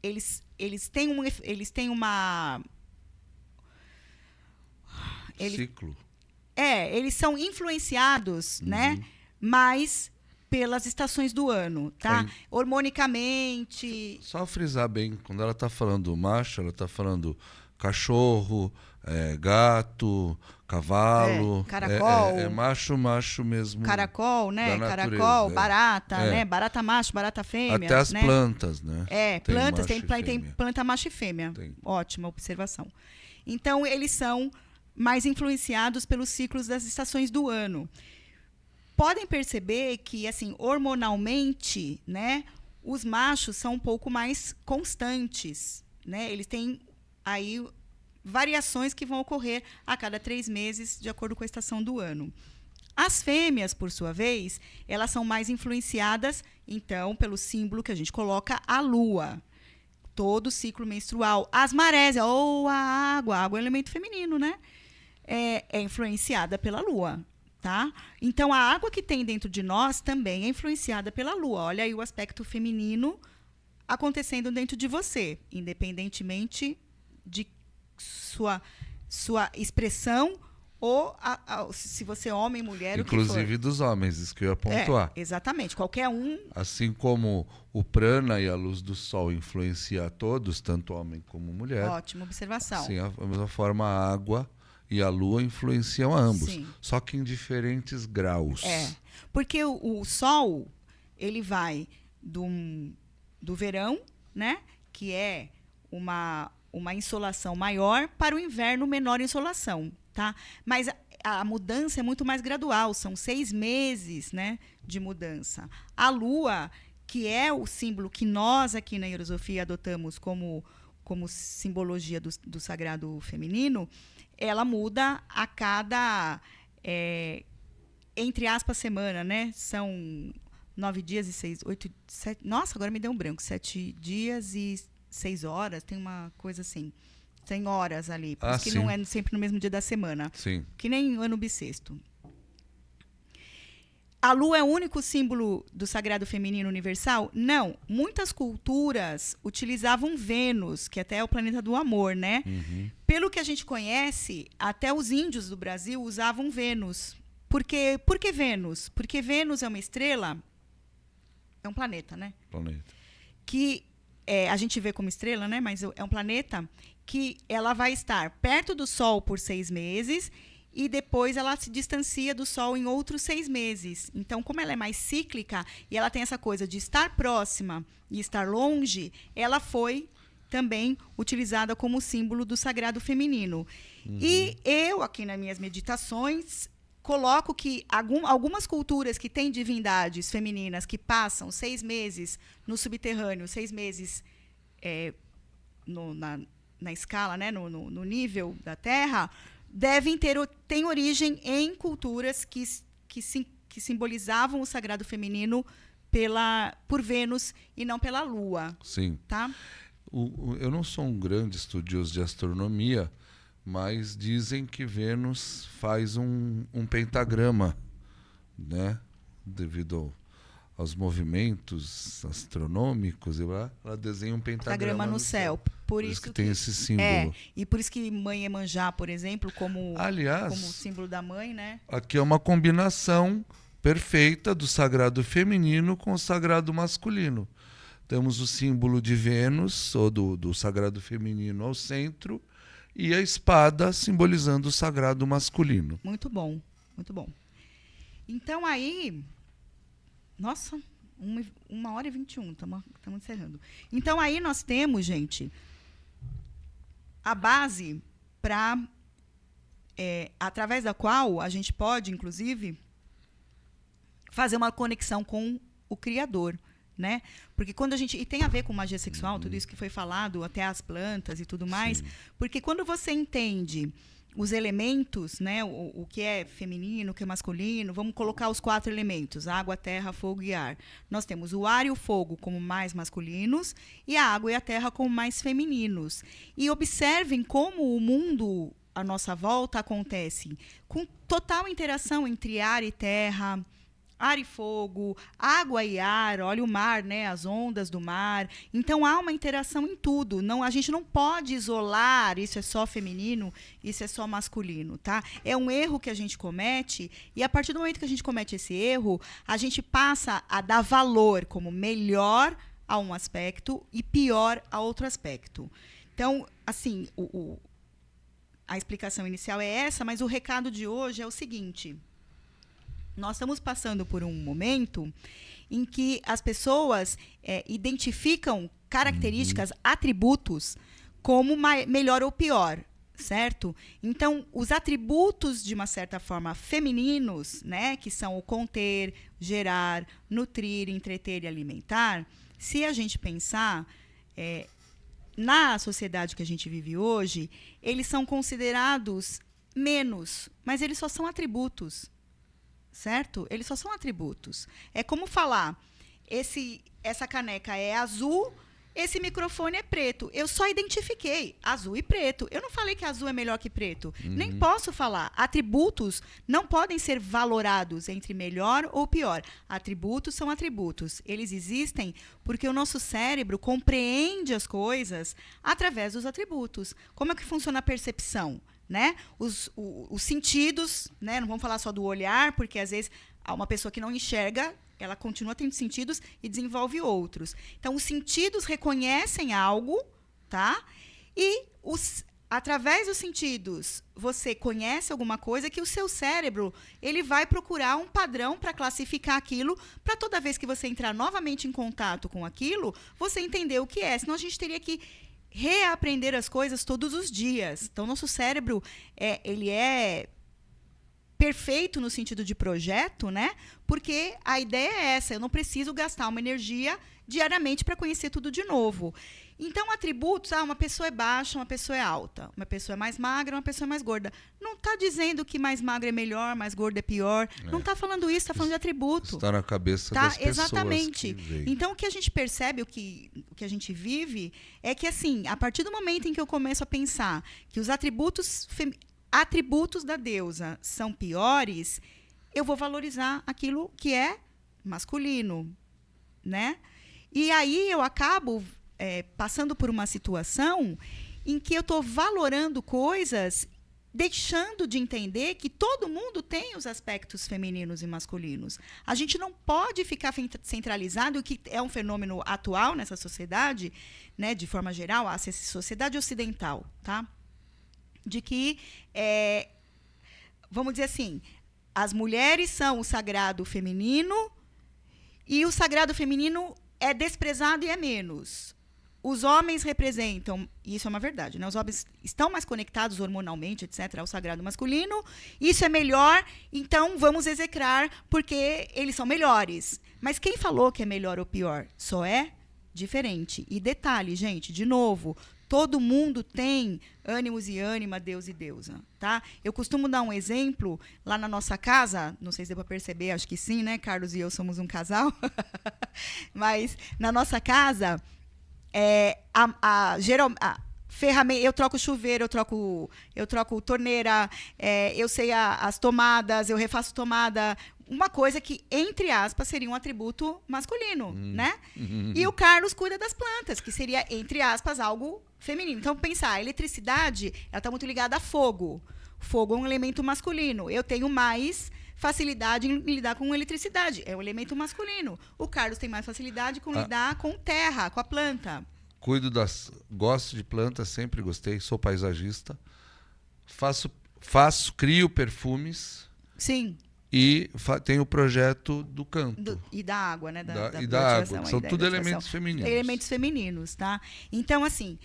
Eles têm uma... Ciclo. Eles são influenciados, né? Mais pelas estações do ano, tá? Hormonicamente. Só frisar bem, quando ela está falando macho, ela está falando cachorro, gato, cavalo. Caracol. É macho mesmo. Caracol, né? Caracol, barata, né? Barata macho, barata fêmea. Até as né? plantas, né? Plantas, tem planta macho e fêmea. Ótima observação. Então, eles são mais influenciados pelos ciclos das estações do ano. Podem perceber que, assim, hormonalmente, né, os machos são um pouco mais constantes, né? Eles têm aí variações que vão ocorrer a cada 3 meses, de acordo com a estação do ano. As fêmeas, por sua vez, elas são mais influenciadas, então, pelo símbolo que a gente coloca, a lua. Todo o ciclo menstrual. As marés, ou a água é um elemento feminino, né? É influenciada pela lua, tá? Então, a água que tem dentro de nós também é influenciada pela lua. Olha aí o aspecto feminino acontecendo dentro de você, independentemente de sua expressão ou se você é homem, mulher, inclusive o que for. Dos homens, isso que eu ia pontuar. Exatamente, qualquer um. Assim como o prana e a luz do sol influenciam a todos, tanto homem como mulher. Ótima observação. Sim, da mesma forma a água e a lua influenciam a ambos, Sim. Só que em diferentes graus. Porque o sol, ele vai do verão, né, que é uma insolação maior, para o inverno, menor insolação, tá? Mas a mudança é muito mais gradual, são 6 meses, né, de mudança. A Lua, que é o símbolo que nós aqui na Hierosofia adotamos como simbologia do sagrado feminino, ela muda a cada, entre aspas, semana, né? São 9 dias e 6, 8, 7... Nossa, agora me deu um branco. 7 dias e 6 horas, tem uma coisa assim. Tem horas ali, por isso que não é sempre no mesmo dia da semana. Sim. Que nem ano bissexto. A Lua é o único símbolo do sagrado feminino universal? Não. Muitas culturas utilizavam Vênus, que até é o planeta do amor, né? Uhum. Pelo que a gente conhece, até os índios do Brasil usavam Vênus. Por que Vênus? Porque Vênus é uma estrela, é um planeta, né? Planeta. Que a gente vê como estrela, né? Mas é um planeta que ela vai estar perto do Sol por 6 meses e depois ela se distancia do Sol em outros 6 meses. Então, como ela é mais cíclica e ela tem essa coisa de estar próxima e estar longe, ela foi também utilizada como símbolo do sagrado feminino. Uhum. E eu, aqui nas minhas meditações, coloco que algumas culturas que têm divindades femininas que passam 6 meses no subterrâneo, 6 meses na escala, né, no nível da Terra, têm origem em culturas que simbolizavam o sagrado feminino por Vênus e não pela Lua. Sim. Tá? Eu não sou um grande estudioso de astronomia, mas dizem que Vênus faz um pentagrama, né? Devido aos movimentos astronômicos, ela desenha um pentagrama no céu. Por isso que tem esse símbolo. E por isso que Mãe Iemanjá, por exemplo, aliás, como símbolo da mãe, né? Aqui é uma combinação perfeita do sagrado feminino com o sagrado masculino. Temos o símbolo de Vênus, ou do sagrado feminino ao centro, e a espada simbolizando o sagrado masculino. Muito bom, muito bom. Então aí... Nossa, 1h21, estamos encerrando. Então aí nós temos, gente, a base para... através da qual a gente pode, inclusive, fazer uma conexão com o Criador, né? Porque quando a gente... E tem a ver com magia sexual, tudo isso que foi falado, até as plantas e tudo mais. Sim. Porque quando você entende os elementos, né? O que é feminino, o que é masculino, vamos colocar os 4 elementos, água, terra, fogo e ar. Nós temos o ar e o fogo como mais masculinos e a água e a terra como mais femininos. E observem como o mundo à nossa volta acontece com total interação entre ar e terra, ar e fogo, água e ar, olha o mar, né? As ondas do mar. Então, há uma interação em tudo. A gente não pode isolar, isso é só feminino, isso é só masculino, tá? É um erro que a gente comete, e a partir do momento que a gente comete esse erro, a gente passa a dar valor como melhor a um aspecto e pior a outro aspecto. Então, assim, a explicação inicial é essa, mas o recado de hoje é o seguinte... Nós estamos passando por um momento em que as pessoas identificam características, atributos, como melhor ou pior, certo? Então, os atributos, de uma certa forma, femininos, né, que são o conter, gerar, nutrir, entreter e alimentar, se a gente pensar na sociedade que a gente vive hoje, eles são considerados menos, mas eles só são atributos. Certo? Eles só são atributos. É como falar, essa caneca é azul, esse microfone é preto. Eu só identifiquei azul e preto. Eu não falei que azul é melhor que preto. Uhum. Nem posso falar. Atributos não podem ser valorados entre melhor ou pior. Atributos são atributos. Eles existem porque o nosso cérebro compreende as coisas através dos atributos. Como é que funciona a percepção? Né? Os sentidos, né? Não vamos falar só do olhar, porque às vezes uma pessoa que não enxerga, ela continua tendo sentidos e desenvolve outros. Então, os sentidos reconhecem algo, tá? E através dos sentidos, você conhece alguma coisa que o seu cérebro ele vai procurar um padrão para classificar aquilo, para toda vez que você entrar novamente em contato com aquilo, você entender o que é. Senão a gente teria que reaprender as coisas todos os dias. Então, nosso cérebro ele é perfeito no sentido de projeto, né? Porque a ideia é essa, eu não preciso gastar uma energia diariamente para conhecer tudo de novo. Então, atributos, uma pessoa é baixa, uma pessoa é alta, uma pessoa é mais magra, uma pessoa é mais gorda. Não está dizendo que mais magra é melhor, mais gorda é pior. Não está falando isso, está falando de atributo. Está na cabeça das pessoas. Exatamente. Então, o que a gente percebe, o que a gente vive, é que, assim, a partir do momento em que eu começo a pensar que os atributos da deusa são piores, eu vou valorizar aquilo que é masculino, né? E aí eu acabo passando por uma situação em que eu estou valorando coisas, deixando de entender que todo mundo tem os aspectos femininos e masculinos. A gente não pode ficar centralizado, o que é um fenômeno atual nessa sociedade, né, de forma geral, a sociedade ocidental, tá? De que, vamos dizer assim, as mulheres são o sagrado feminino e o sagrado feminino é desprezado e é menos. Os homens representam, e isso é uma verdade, né? Os homens estão mais conectados hormonalmente, etc., ao sagrado masculino. Isso é melhor, então vamos execrar porque eles são melhores. Mas quem falou que é melhor ou pior? Só é diferente. E detalhe, gente, de novo, todo mundo tem ânimos e ânima, Deus e deusa, tá? Eu costumo dar um exemplo lá na nossa casa, não sei se deu para perceber, acho que sim, né? Carlos e eu somos um casal. Mas na nossa casa, ferramenta, eu troco chuveiro, eu troco torneira, eu sei as tomadas, eu refaço tomada. Uma coisa que, entre aspas, seria um atributo masculino, né? E o Carlos cuida das plantas, que seria, entre aspas, algo feminino. Então, pensar, a eletricidade, ela está muito ligada a fogo. Fogo é um elemento masculino. Eu tenho mais facilidade em lidar com eletricidade. É um elemento masculino. O Carlos tem mais facilidade com lidar com terra, com a planta. Gosto de plantas, sempre gostei, sou paisagista. Crio perfumes. Sim. E tem o projeto do canto. E da água, né? Da água, que são tudo elementos femininos. Elementos femininos, tá? Então, assim,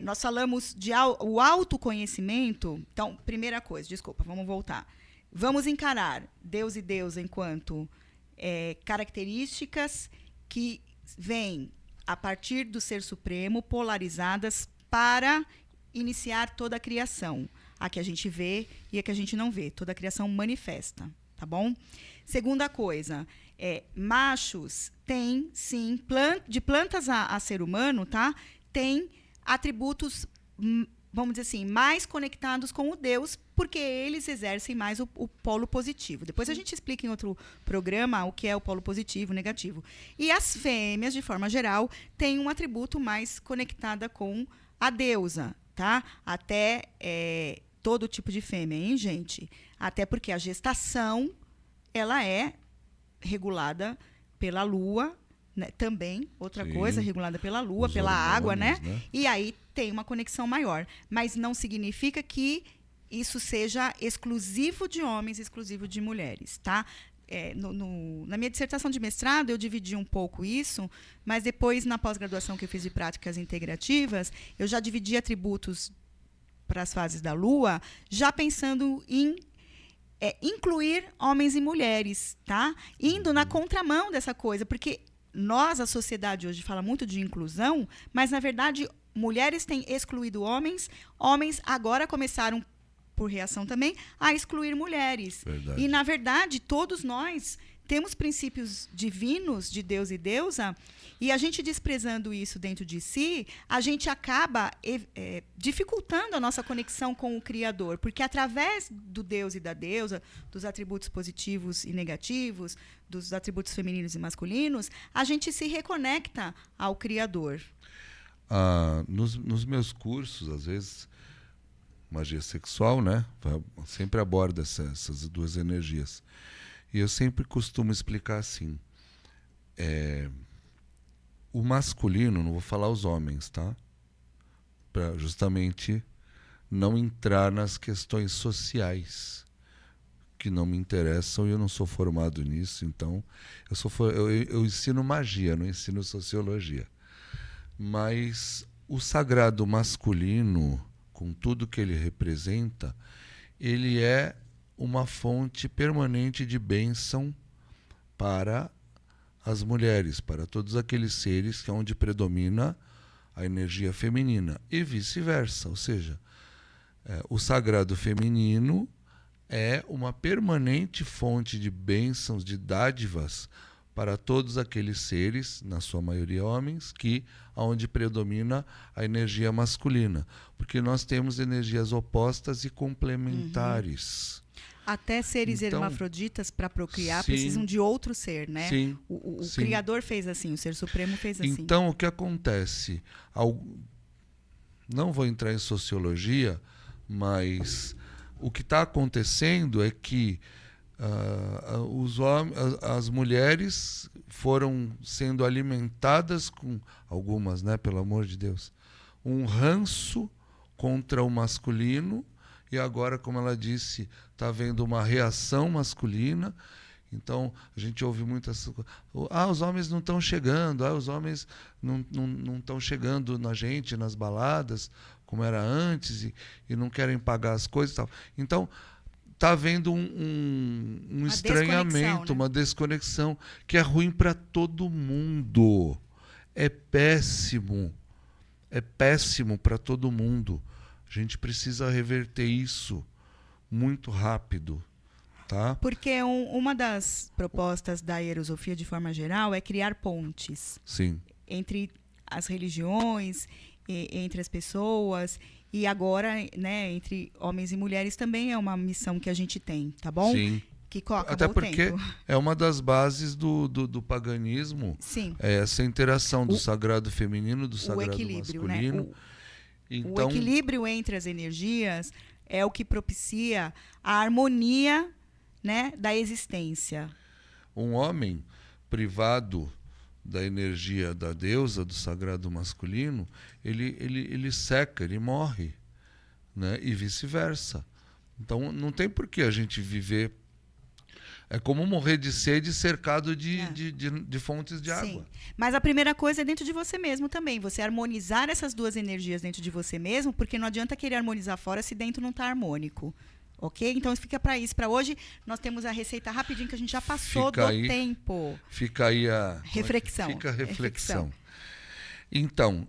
nós falamos de o autoconhecimento. Então, primeira coisa, desculpa, vamos voltar. Vamos encarar Deus e deusa enquanto características que vêm a partir do Ser Supremo, polarizadas para iniciar toda a criação. A que a gente vê e a que a gente não vê. Toda a criação manifesta. Tá bom? Segunda coisa, machos têm, sim, de plantas a ser humano, tá? Tem atributos, vamos dizer assim, mais conectados com o Deus, porque eles exercem mais o polo positivo. Depois a gente explica em outro programa o que é o polo positivo, negativo. E as fêmeas, de forma geral, têm um atributo mais conectada com a deusa, tá? Até todo tipo de fêmea, hein, gente? Até porque a gestação, ela é regulada pela lua, né? Também, outra coisa, regulada pela lua, pela água, né? E aí tem uma conexão maior. Mas não significa que isso seja exclusivo de homens, exclusivo de mulheres, tá? Na minha dissertação de mestrado, eu dividi um pouco isso, mas depois, na pós-graduação que eu fiz de práticas integrativas, eu já dividi atributos para as fases da Lua, já pensando em incluir homens e mulheres, tá? Indo na contramão dessa coisa, porque a sociedade hoje fala muito de inclusão, mas, na verdade, mulheres têm excluído homens, homens agora começaram, por reação também, a excluir mulheres. Verdade. E, na verdade, todos nós temos princípios divinos de Deus e deusa, e a gente desprezando isso dentro de si, a gente acaba dificultando a nossa conexão com o Criador, porque através do Deus e da deusa, dos atributos positivos e negativos, dos atributos femininos e masculinos, a gente se reconecta ao Criador. Nos meus cursos, às vezes, magia sexual, né? Sempre aborda essas duas energias. E eu sempre costumo explicar assim, o masculino, não vou falar os homens, tá? Para justamente não entrar nas questões sociais que não me interessam e eu não sou formado nisso, então eu ensino magia, não ensino sociologia. Mas o sagrado masculino, com tudo que ele representa, ele é uma fonte permanente de bênção para as mulheres, para todos aqueles seres que é onde predomina a energia feminina e vice-versa, ou seja, o sagrado feminino é uma permanente fonte de bênçãos, de dádivas para todos aqueles seres, na sua maioria homens, que onde predomina a energia masculina, porque nós temos energias opostas e complementares. Até seres hermafroditas, para procriar, sim, precisam de outro ser, né? Sim, o sim. Criador fez assim, o Ser Supremo fez assim. Então, o que acontece? Não vou entrar em sociologia, mas o que está acontecendo é que as mulheres foram sendo alimentadas com, algumas, né, pelo amor de Deus, um ranço contra o masculino, e agora, como ela disse, está havendo uma reação masculina. Então, a gente ouve muitas coisas. Os homens não estão chegando, os homens não estão chegando na gente, nas baladas, como era antes, e não querem pagar as coisas e tal. Então, está havendo um estranhamento, uma desconexão, que é ruim para todo mundo. É péssimo para todo mundo. A gente precisa reverter isso muito rápido. Tá? Porque uma das propostas da hierosofia, de forma geral, é criar pontes. Sim. Entre as religiões, entre as pessoas, e agora, né, entre homens e mulheres também é uma missão que a gente tem, tá bom? Sim. Kiko, acabou até porque o tempo. É uma das bases do paganismo. Sim. Essa interação do sagrado feminino, do sagrado masculino. Né? Então, o equilíbrio entre as energias é o que propicia a harmonia, né, da existência. Um homem privado da energia da deusa, do sagrado masculino, ele seca, ele morre, né? E vice-versa. Então, não tem por que a gente viver... É como morrer de sede cercado de fontes de água. Sim. Mas a primeira coisa é dentro de você mesmo também. Você harmonizar essas duas energias dentro de você mesmo, porque não adianta querer harmonizar fora se dentro não está harmônico. Ok? Então, fica para isso. Para hoje, nós temos a receita rapidinho, que a gente já passou tempo. Fica aí a... Reflexão. Fica a reflexão. Então,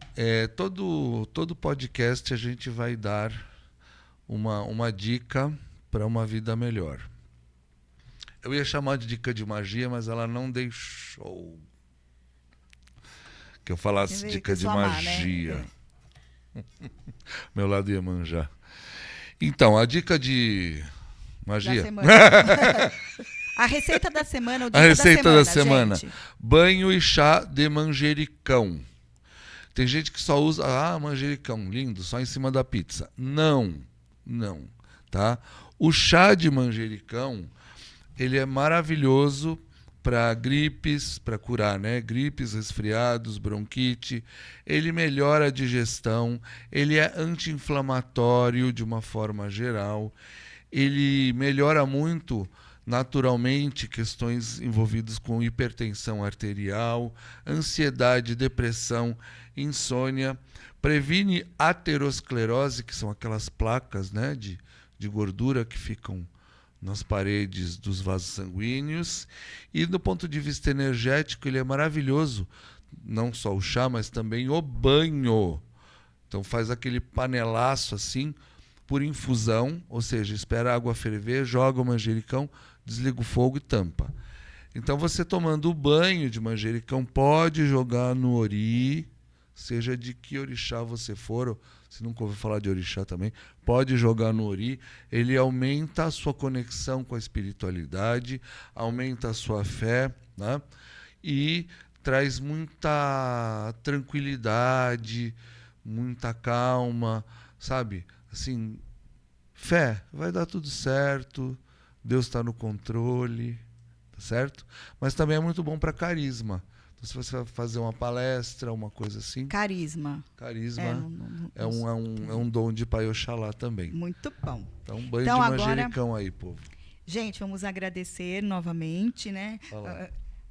todo podcast a gente vai dar uma dica para uma vida melhor. Eu ia chamar de dica de magia, mas ela não deixou que eu falasse dica de magia. Né? Meu lado ia manjar. Então, a dica de magia. A receita da semana, o dica a receita da semana. Gente. Banho e chá de manjericão. Tem gente que só usa manjericão, lindo, só em cima da pizza. Não, tá? O chá de manjericão, ele é maravilhoso para gripes, para curar, né? Gripes, resfriados, bronquite. Ele melhora a digestão, ele é anti-inflamatório de uma forma geral. Ele melhora muito, naturalmente, questões envolvidas com hipertensão arterial, ansiedade, depressão, insônia. Previne aterosclerose, que são aquelas placas, né, de gordura que ficam nas paredes dos vasos sanguíneos. E do ponto de vista energético, ele é maravilhoso, não só o chá, mas também o banho. Então faz aquele panelaço assim, por infusão, ou seja, espera a água ferver, joga o manjericão, desliga o fogo e tampa. Então você tomando o banho de manjericão, pode jogar no ori, seja de que orixá você for, se nunca ouviu falar de orixá também, pode jogar no ori. Ele aumenta a sua conexão com a espiritualidade, aumenta a sua fé, né? E traz muita tranquilidade, muita calma, sabe? Assim, fé, vai dar tudo certo, Deus está no controle, tá certo? Mas também é muito bom para carisma. Então, se você vai fazer uma palestra, uma coisa assim... Carisma. É um dom de Pai Oxalá também. Muito bom. Então, banho de manjericão aí, povo. Gente, vamos agradecer novamente, né?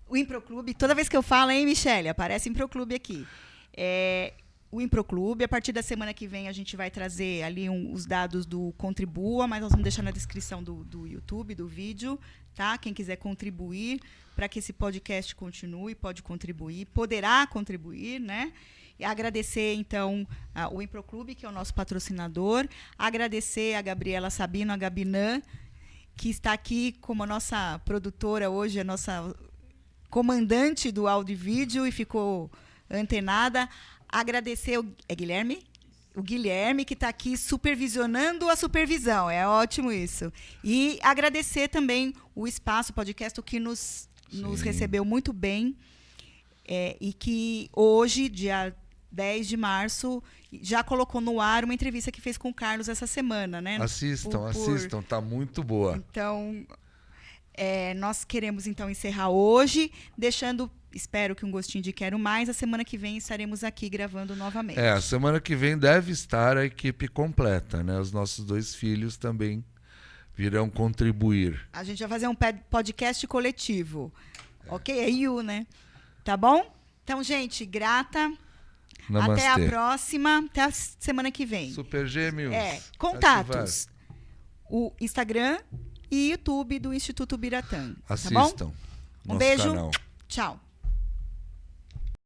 O Improclube, toda vez que eu falo, hein, Michele? Aparece Improclube aqui. O o Improclube. A partir da semana que vem a gente vai trazer ali os dados do Contribua, mas nós vamos deixar na descrição do YouTube, do vídeo, tá? Quem quiser contribuir para que esse podcast continue, pode contribuir, poderá contribuir, né? E agradecer, então, o Improclube, que é o nosso patrocinador. Agradecer a Gabriela Sabino, a Gabinã, que está aqui como a nossa produtora hoje, a nossa comandante do áudio e vídeo, e ficou antenada. Agradecer Guilherme? O Guilherme, que está aqui supervisionando a supervisão. É ótimo isso. E agradecer também o Espaço Podcast, que nos recebeu muito bem. E que hoje, dia 10 de março, já colocou no ar uma entrevista que fez com o Carlos essa semana, né? Assistam, tá muito boa. Então, nós queremos então encerrar hoje, deixando, espero que um gostinho de quero mais. A semana que vem estaremos aqui gravando novamente. A semana que vem deve estar a equipe completa, né? Os nossos 2 filhos também virão contribuir. A gente vai fazer um podcast coletivo. Ok? É You, né? Tá bom? Então, gente, grata. Namastê. Até a próxima. Até a semana que vem. Super Gêmeos. Contatos. O Instagram e YouTube do Instituto Biratã. Assistam. Tá bom? Um beijo. Canal. Tchau.